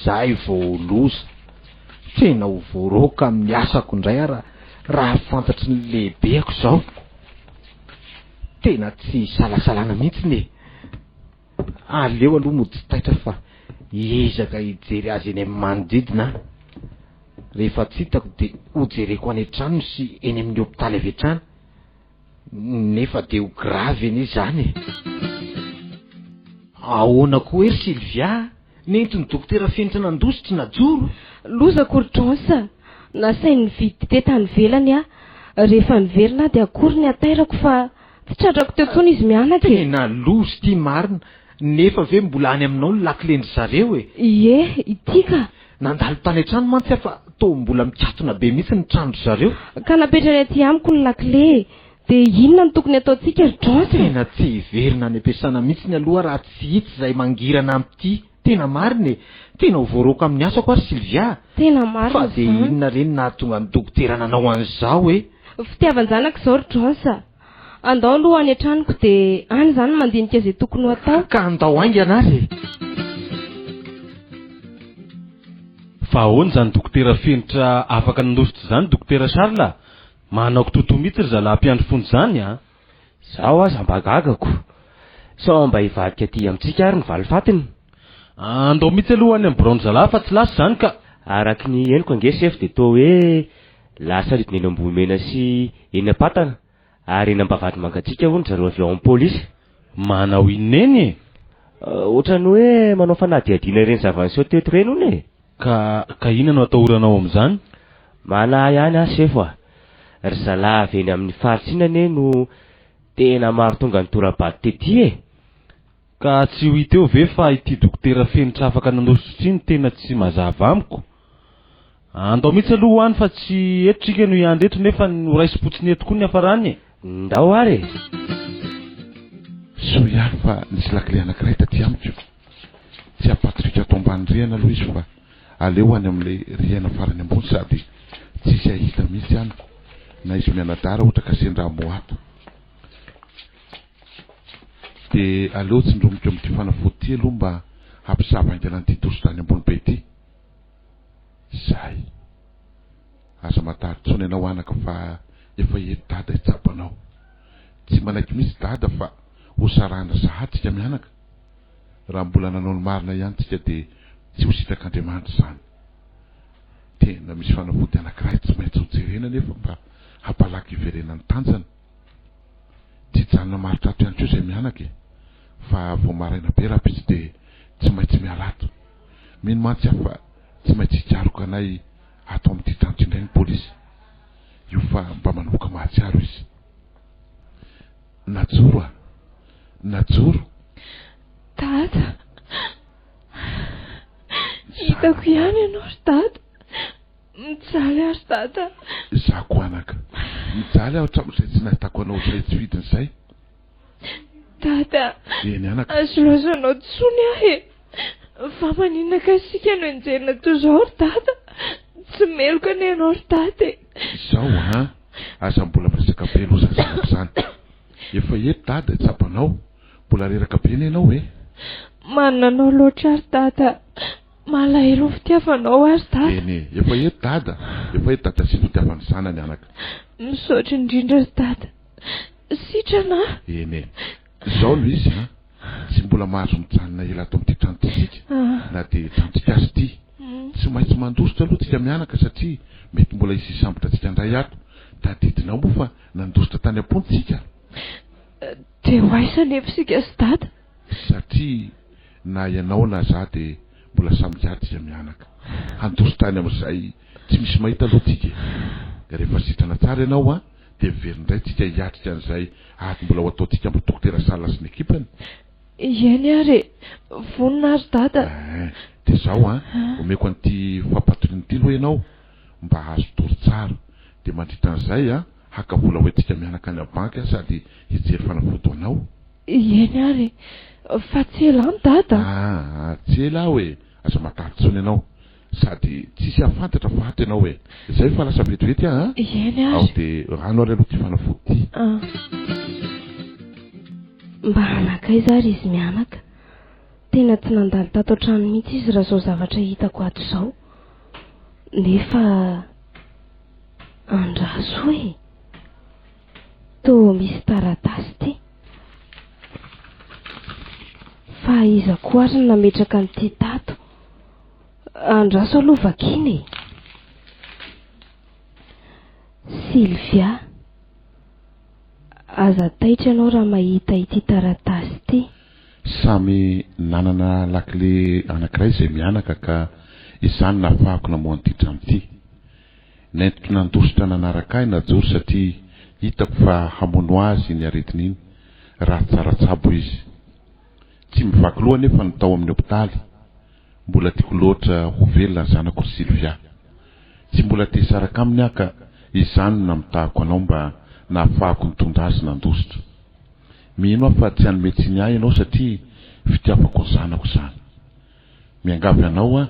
Speaker 1: zahay vao loza tena ho voaroka amin'ny asako indray ara raha fantatry ny lehibeako zao tena tsy salasalana mihitsy ne aleo aloha mody tsy taitra fa ezaka hijery azy eny amin'ny manodidina rehefa tsy hitako de hojereko any an-trano sy eny amin'ny hopitaly avy hatrany nefa de ho gravy eny zany ahoana koa ery Sylvia nentiny dokotera fenitra nandositry najoro
Speaker 5: loza korotransa nasainy vidy tetany velany rehefa niverina de akory ny atairako fa tsy tratrako teo tsony izy mianaka
Speaker 1: tena lozy tia marina nefa ve mbola any aminao ny lakilendry zareo
Speaker 5: ie itika
Speaker 1: nandalo tany an-trano mantsy afa to mbola mikatona be mihitsy ny trandro zareo
Speaker 5: ka napetrany aty amiko ny lakile de inona ny tokony ataontsika rdransa
Speaker 1: tena tsy hiverina any am-piasana mihitsy ny aloha raha tsy hitsy izay mangirana am'ty tena marina tena ho voaroka amin'ny asako ary Sylvia
Speaker 5: tena marina
Speaker 1: fa de inona reny nahatonga ny dokotera nanao an'izao
Speaker 5: fitiavan-janaka zao rdransa andao aloha any an-tranoko de any zany mandinika zay tokony ho atao
Speaker 1: ka andao aingy anazy
Speaker 4: fa ahoana zany dokotera fenitra afaka nandositra zany dokotera Charles manao totoa mihitsy ry zalahy mpiandro fony zany
Speaker 7: zaho aza mba gagako sao mba hivadika aty amintsika ary ny valifatiny
Speaker 4: andao mihitsy aloha any amin'ny braony zalahy fa tsy lasa zany ka
Speaker 7: araky ny eniko ange chef de to hoe lasa ridiny eny ambomena sy eny apatana ary eny ambavady mangatsika hono zareo avy ao amin'ny polisy
Speaker 4: manao ineny
Speaker 7: ohatrany hoe manao fanadihadiana ireny zavany teto reny hony
Speaker 4: ka inona no atahoranao amin'izany
Speaker 7: mana ihany chef ry zalahy avy eny amin'ny faritsinany no tena maro tonga ny torabady tety
Speaker 4: ka tsy ho hiteo ve fa ity dokotera fenitra afaka nandositra iny tena tsy mazava amiko andao mihitsy aloha hoany fa tsy etotrika no iandreto nefa no raisi-potsiny eto koa ny afarany
Speaker 7: ndao ary
Speaker 3: so ihany fa nisy lakile anankiray taty amiko tsy apatrika ato ambany riana aloha izy fa aleo any amin'le riana farany ambony sady tsisy ahita mihitsy any na izy mianadara ohatra ka sendraha moato de aleo tsindromiko amin'ity fanafody aloha mba hampisavaingana an'ity tositany ambony be ity zay aza matary tsony ianao anaka fa efa eto dada hitsapanao tsy manaiky mihitsy dada fa ho sarana zahatsika mianaka raha mbola nanao ny marina ihany tsika de tsy ho sitrak'Andriamanitra zany tena misy fanafody anankiray tsy maintsy ho jerena nefa mba hampalaky iverenany tanjana tsy janona maritra ato ihany koa zay mianaka fa vao maraina be raha izy de tsy maintsy mialato mino mantsy afa tsy maintsy hikaroka anay atao amin'ity trantro indray ny polisy io fa mba manoka mahatsiaro izy najoro
Speaker 2: dada hitako ihany ianao ry dada mijaly ary dada
Speaker 3: zako anaka mijaly aho hatramin'izay tsy nahitako anao zay tsy vidin'izay
Speaker 2: dada
Speaker 3: eny anaka
Speaker 2: azolazanao tsony ahy fa maninona kasika no enjerina toy zao ry dada tsy meloka ny ianao ry dada
Speaker 3: zao aza mbola miresaka be loza zanako zany efa eto dada itsapanao mbola reraka be ny ianao
Speaker 2: mananao loatra ary dada malahelo fitiavanao ary dada
Speaker 3: eny efa eto dada sy fitiavany zanany anaka
Speaker 2: misaotra indrindra ry dada sitrana
Speaker 3: eny zao no izy tsy mbola mahazo mijanona ela ato amin'ity tranotsika na de tranotsika azy ity tsy maintsy mandositra aloha tsika mianaka satria mety mbola isy isambotra tsika indray ato tadidinao moa fa nandositra tany am-pontsika
Speaker 2: de ho aiza nefa sika sy dada
Speaker 3: satria na ianao na za de mbola samy jiady tsika mianaka handositra tany amin'izay tsy misy mahita aloha tsika rehefa sitrana tsara ianao de verindray tsika hiatrika an'izay aty mbola ho ataotsika mba dokotera Sala sy ny ekipany
Speaker 2: eny ary vonina ary dada
Speaker 3: de zao omeko an'ity fampatorian'ity aloha ianao mba azo tory tsara de mandritra an'izay haka vola hoentsika mianaka any abanky sady hijery fanafody anao
Speaker 2: eny ary fa tsy ela any dada
Speaker 3: tsy ela hoe aza matary tsony ianao sady tsisy afantatra fa ato ianao zay fa lasa vetivety
Speaker 2: eny
Speaker 3: ao
Speaker 2: ary
Speaker 3: de rano ary aloha ty fanafody ty
Speaker 5: mba anakay zary izy mianaka tena tsy nandalo tato an-trano mihitsy izy raha zao zavatra hitako ato izao. Nefa andraso e, toa misy taratasy ty. Fa iza koa ary no nametraka n'ity tato? Andraso aloha vakiny e. Sylvia, aza taitra ianao raha mahita ity taratasy ity.
Speaker 3: Samy nanana lakile anankiray izay mianaka ka izany nahafahako namoa an'ity trano ity. Nentiko nandositra nanaraka ahy najoro satria hitako fa hamono azy ny aretiny iny raha tsaratsabo izy. Tsy mivaky loha nefa nitao amin'ny hopitaly. Mbola tiako loatra ho velona ny zanako Sylvia. Tsy mbola te saraka aminy aka izany namitahako anao mba nahafahako nitondra azy nandositra. Mino fa tsy hanome tsiny ahy ianao satria fitiavako ny zanako izany. Miangavy anao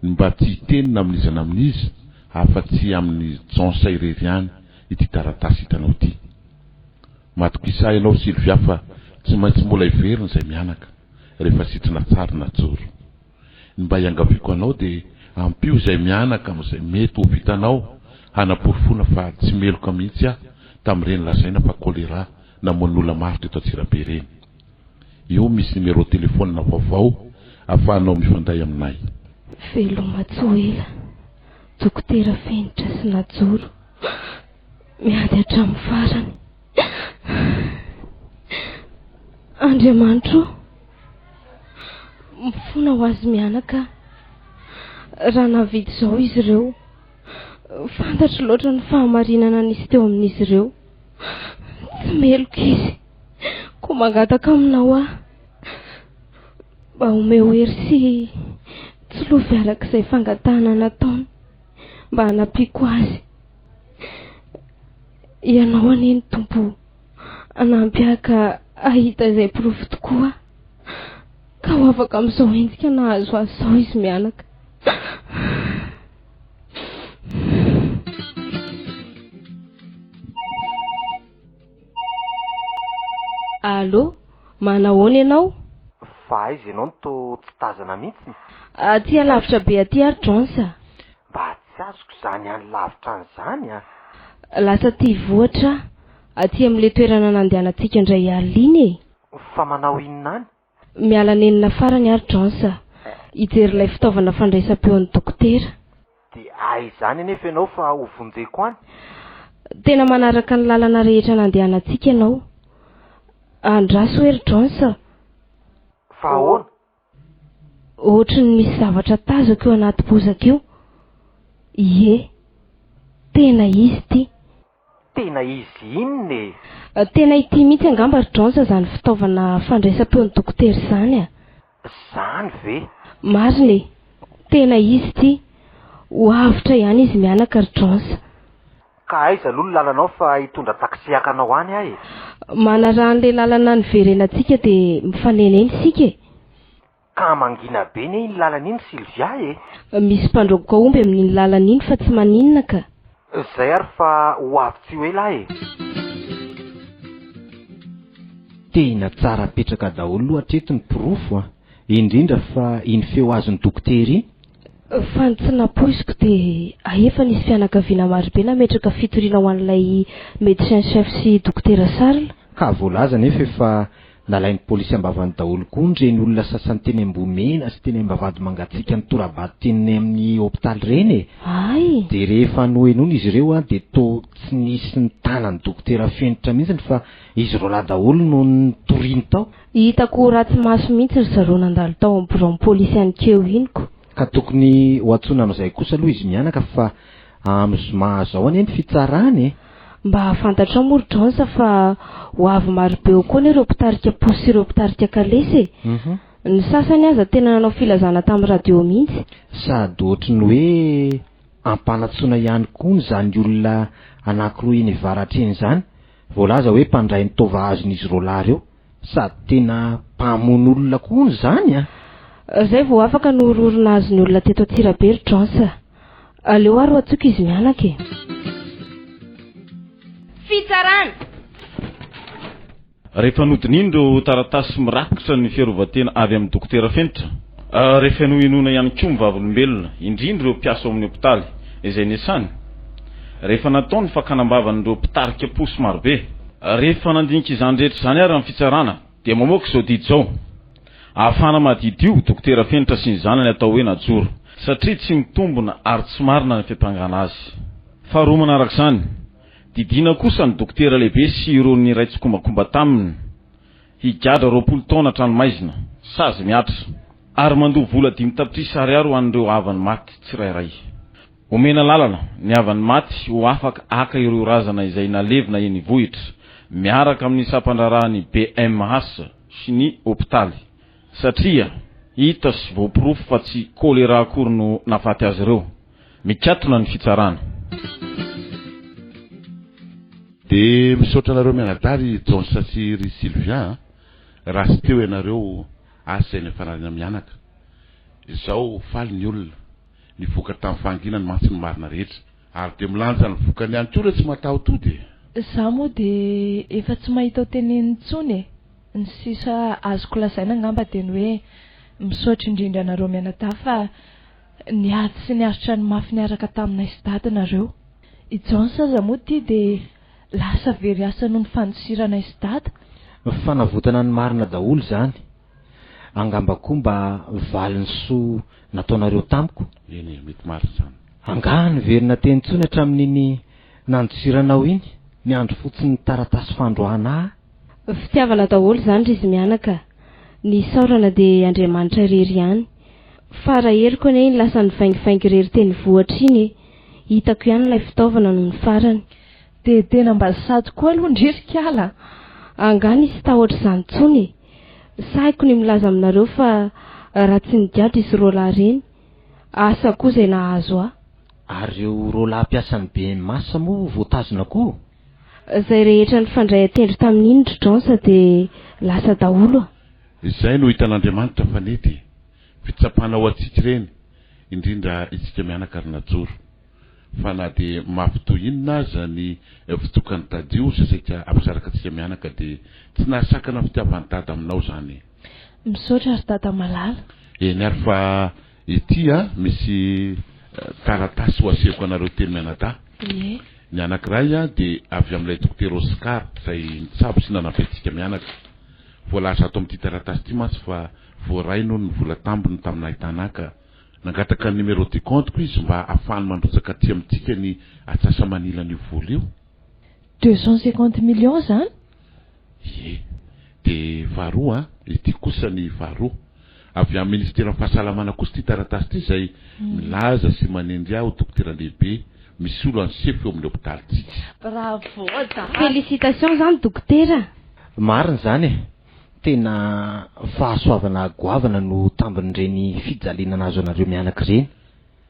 Speaker 3: mba tsy hitenina amin'izana amin'izy afa-tsy amin'ny jonsa irery ihany ity taratasy hitanao ity. Matokisa ianao Sylvia fa tsy maintsy mbola iverina izay mianaka rehefa sitrina tsara na joro. Mba hiangaviko anao dia ampio izay mianaka amin'izay mety ho vitanao hanaporofoana fa tsy meloka mihitsy aho tamin'ireny lazaina fa kolera namoan'olona maro teto Antsirabe reny. Io misy numéro telefônina vaovao ahafahanao mifandray aminay.
Speaker 5: Velomatsoela, dokotera Fenitra sy Najoro, miady hatramin'ny farany. Andriamanitro, mifona ho azy mianaka. Raha navidy izao izy ireo, fantatro loatra ny fahamarinana nisy teo amin'izy ireo. Tsy meloka izy, koa mangataka aminao aho mba omeo hery sy tsy lovy arak'izay fangatahana nataony mba hanapiako azy. Ianao aneny Tompo, anampyaka ahita izay porofo tokoa ka ho afaka amin'izao endrika nahazo azy izao izy mianaka. Allô, manahoana ianao?
Speaker 6: Fa aiza ianao no to tsy tazana mihitsy?
Speaker 5: Aty alavitra be aty ary Jonsa.
Speaker 6: Mba tsy azoko izany any lavitra an'izany a.
Speaker 5: Lasa ty voatra aty amin'ilay toerana nandehanantsika indray alina e.
Speaker 6: Fa manao inona any?
Speaker 5: Miala nenina farany ary Jonsa, hijery ilay fitaovana fandraisam-peo an'ny dokotera.
Speaker 6: Dia aizany anefa ianao fa ho vonjeko any?
Speaker 5: Tena manaraka ny lalana rehetra nandehanantsika ianao. Andraso ery Jonsa.
Speaker 6: Fa ahoana?
Speaker 5: Ohatry ny misy zavatra tazako eo anaty bozaka io. Ie, tena izy ty.
Speaker 6: Tena izy inona e?
Speaker 5: Tena ity mihitsy angamba ry Jonsa izany fitaovana fandraisam-peo ny dokotera izany a.
Speaker 6: Izany ve?
Speaker 5: Marina e, tena izy ty. Ho avitra ihany izy mianaka ry Jonsa.
Speaker 6: Ka aiza aloha ny lalanao fa hitondra taksiaka anao any ahy?
Speaker 5: Manaraha an'ilay lalana niverenantsika dia mifaneneny sika e.
Speaker 6: Ka mangina be ne iny lalana iny Sylvia e?
Speaker 5: Misy mpandrogoka omby amin'iny lalana iny fa tsy maninona ka.
Speaker 6: Izay ary fa ho avy tsy ho ela e.
Speaker 1: Tena tsara petraka daholo hatreto ny porofo indrindra fa iny feo azony dokotera iny.
Speaker 5: Fa tsy napoiziko dia ahefa nisy fianakaviana marobe nametraka fitoriana ho an'ilay médecin chef sy dokotera Charles.
Speaker 1: Ka voalaza nefa efa nalain'ny polisy ambavany daholo koa nireny olona sasany teny Ambomena sy teny Ambavady mangatsiaka ny torabady teniny amin'ny hopitaly reny e.
Speaker 5: Ay.
Speaker 1: Dia rehefa noenony izy ireo dia to tsy nisy ny tanany dokotera Fenitra mihitsy fa izy roa daholo no nitoriany tao.
Speaker 5: Hitako ratsy maso mihitsy ry zareo nandalo tao amin'ny bureau polisy an'keo iniko.
Speaker 1: Ka tokony ho antsoina amin'izay kosa aloha izy mianaka fa amin'ny zao any fitsarany.
Speaker 5: Mba hafantatra moa ry Jonsa fa ho avy marobe eo koa ireo mpitarika posy sy ireo mpitarika kalesy. Ny sasany aza tena nanao filazana tamin'ny radio mihitsy.
Speaker 1: Sady ohatry ny hoe ampanatsoina ihany koa izany olona anankiroa iny varatra eny izany. Voalaza hoe mpandray ny tovahazon'izy roa lahy ireo. Sady tena mpamono olona koa izany a.
Speaker 5: Zay vao afaka nohororina azy ny olona teto Antsirabe ry Jonsa. Aleo ary ho atsoka izy mianaka e.
Speaker 14: Fitsarana.
Speaker 4: rehefa nodinindro taratasy mirakitra ny fiarovatena avy amin'ny dokotera fenitra rehefa noinona ihany koa mivavolombelona indrindra ireo mpiasa ao amin'ny hopitaly izay niasany rehefa natao ny fakanambavanyireo mpitarika posy marobe rehefa nandinika izany rehetra izany ary amin'ny fitsarana dia mamoaka izao didy izao ahafana madidio dokotera fenitra sy ny zanany atao hoe najoro satria tsy mitombona ary tsy marina ny fiampangana azy faharoa manarak'izany didina kosa ny dokotera lehibe sy ireo ny raitsikomakomba taminy higadra 20 taona tranomaizina sazy miatra ary mandoha vola 5 tapitrisa ariary ho an'ireo avany maty tsirairay omena lalana ny avany maty ho afaka aka ireo razana izay nalevina eny vohitra miaraka amin'ny sampandrarahany BMS sy ny hopitaly satria hita sy voapirofo fa tsy kolera akory no nafaty azy ireo mikatona ny fitsarana
Speaker 3: de misaotra anareo mianadary Jonsa sy ry Sylvia raha sy teo ianareo asa izay nifanarina mianaka izao faly ny olona nivoaka tamin'ny fangina ny matsy ny marina rehetra ary de milanja ny vokany ihany koa tsy mataotody
Speaker 2: za moa de efa tsy mahita teneny intsony ny sisa azoko lazaina angamba de ny hoe misaotra indrindra anareo mianadahy fa niady sy niaritra ny mafy niaraka taminay sy dadinareo ijonsa za moa ty de lasa very asa noho ny fanosirana sy dada
Speaker 1: fanavotana ny marina daholo zany angamba koa mba valiny soa nataonareo tamiko
Speaker 3: eny mety marina zany
Speaker 1: angahany verina teny tsony hatramin'iny nandosiranao iny ny andro fotsiny taratasy fandroana
Speaker 5: fitiavana daholo zany ry izy mianaka ny saorana de Andriamanitra rery ihany fa raha eriko anie iny lasa ny vaingivaingy rery teny vohatra iny hitako ihany ilay fitaovana no ny farany
Speaker 2: de tena mba sady koa aloha ndririkyala
Speaker 5: angany izy tahotra izany tsony saiko ny milaza aminareo fa raha tsy nidiatra izy rola reny asa koa izay nahazo
Speaker 1: ary eo rola mpiasan'ny BMS moa voatazona koa
Speaker 5: izay rehetra ny fandray atendry tamin'iny Jonsa de lasa daholo
Speaker 3: izay no hitan'Andriamanitra fanety fitsapana ho atsika ireny indrindra itsika mianaka ary najoro fa na de mafitoy inona aza ny fitokany tadio sasaika ampisaraka atsika mianaka de tsy nahasakana fitiavany dada aminao zany
Speaker 2: misaotra ary dada malala
Speaker 3: eny ary fa ety misy taratasy ho asehoko anareo teny mianadahy ny anankiray de avy amin'ilay dokotera Oscar izay nitsabo sy nanapetsika mianaka voalaza ato amin'ity taratasy ity mantsy fa voaray noho ny vola tambiny taminay tanaka nangataka ny numéro du compte ko izy mba ahafahany mandrotsaka aty amintsika ny atsasa manila ny vola io
Speaker 2: 250 millions zany
Speaker 3: de faharoa ity kosa ny faharoa avy amin'ny ministera fahasalamana kosa ity taratasy ity izay milaza sy manendry aho dokotera lehibe misy olo ansefo eo amin'ny hopitaly tsika
Speaker 2: bravo
Speaker 5: félicitations zany dokotera
Speaker 1: marina zany tena fahasoavana goavana no tambin'ireny fijaliana azo anareo mianaka ireny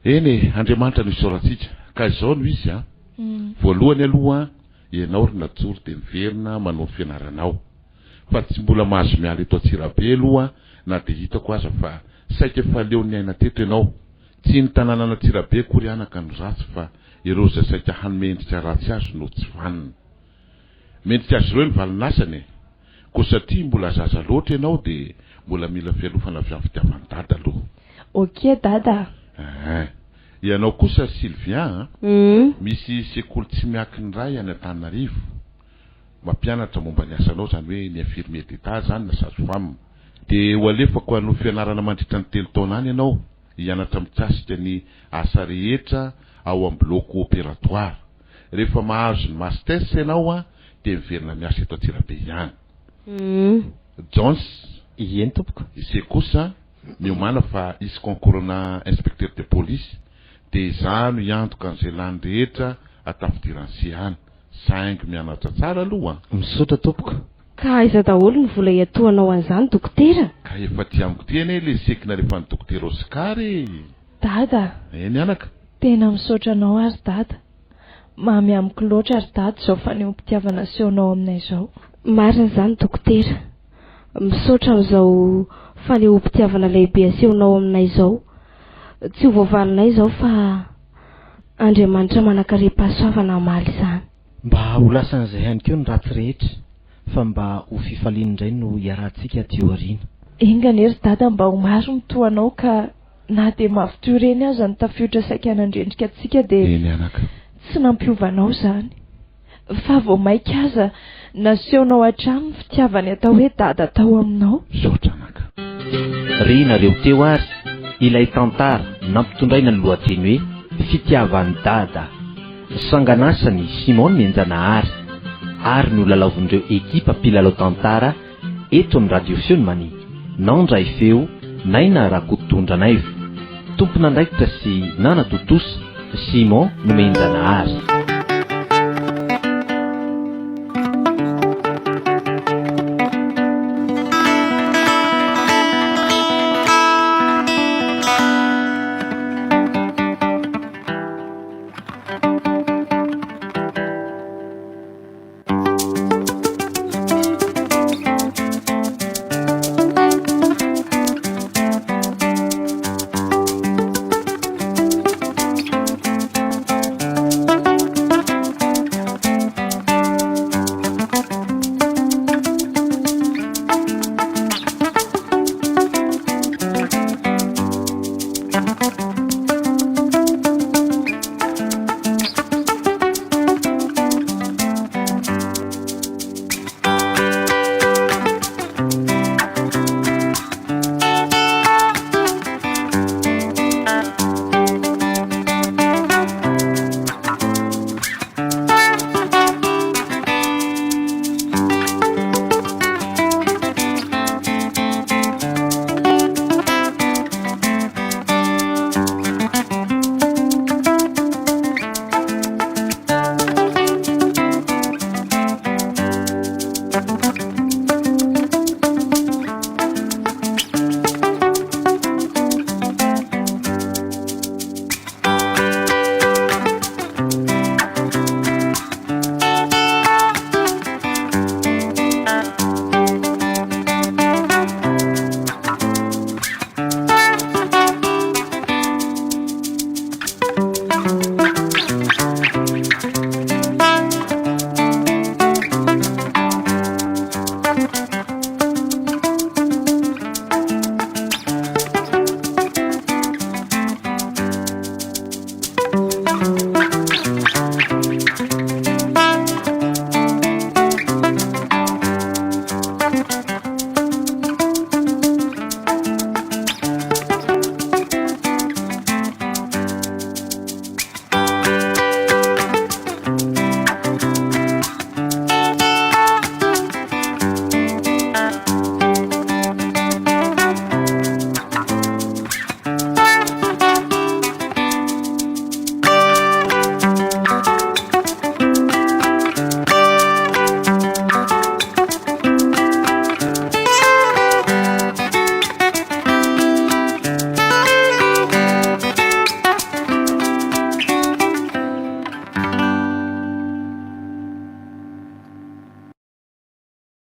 Speaker 3: eny Andriamanitra no isaorantsika ka izao no izy voalohany aloha ianao ry najoro de miverina manao fianaranao fa tsy mbola mahazo miala eto Antsirabe aloha na de hitako aza fa saika fa leo ny aina teto ianao tsy ny tanàna n'Antsirabe kory anaka no ratsy fa ireo zay saika hanomendrika ratsy azo no tsy vanina mendrika azy ireo ny valinasany ko satria mbola zaza loatra ianao de mbola mila fialofana avy amin'ny fitiavany dada aloha
Speaker 2: ok dada
Speaker 3: ianao kosa Sylvia misy sekoly tsy miakiny ray any Antananarivo mampianatra momba ny asanao zany hoe ny infirmier d'état zany na sage-femme de ho alefako hanao fianarana mandritra ny 3 taona any ianao hianatra mitsasika ny asa rehetra ao amin'ny bloc opératoire rehefa mahazo ny masters ianao de miverina miasa eto Antsirabe ihany Jones
Speaker 1: ien tompoko
Speaker 3: izay kosa miomana fa isy concourna inspecteur de police de zano iantoka an'izay lany rehetra atafidiran'sy any saingy mianatra tsara aloha
Speaker 1: misaotra tompoko
Speaker 5: ka aiza daholo ny vola iatoanao an'izany dokotera
Speaker 3: ka efa ty amiko ty eny le sekina rehefa ny dokotera Oscar
Speaker 2: dada
Speaker 3: eny anaka
Speaker 2: tena misaotra anao ary dada mamy amiko loatra ary dada zao fa ny ompitiavana seonao aminay zao
Speaker 5: marina zany dokotera misaotra amin'izao fanehoam-pitiavana lehibe asehonao aminay zao tsy ho voavalinay zao fa Andriamanitra manankarem-pahasoavana amaly izany
Speaker 1: mba ho lasan'izay ihany koa ny ratsy rehetra fa mba ho fifaliana indray no iarahantsika teo ariana.
Speaker 2: Inganery dada mba ho maro ny toanao ka na dia mavitoy reny aza ny tafiotra saika anandrendrika antsika dia tsy nampiovanao zany. Fa vao maika aza nasehonao hatrany ny fitiavany atao hoe dada tao aminao.
Speaker 3: Saotranaka.
Speaker 1: Ry nareo teo ary ilay tantara nampitondraina ny lohateny hoe fitiavan'ny dada. Sanganasany Simon Menjanahary ary no lalaovin'ireo ekipa mpilalao tantara eto amin'ny radio Fianmani. Naondray feo naina Rakotondranaivo. Tompon'andraikitra sy Nana Totosa Simon no Menjanahary.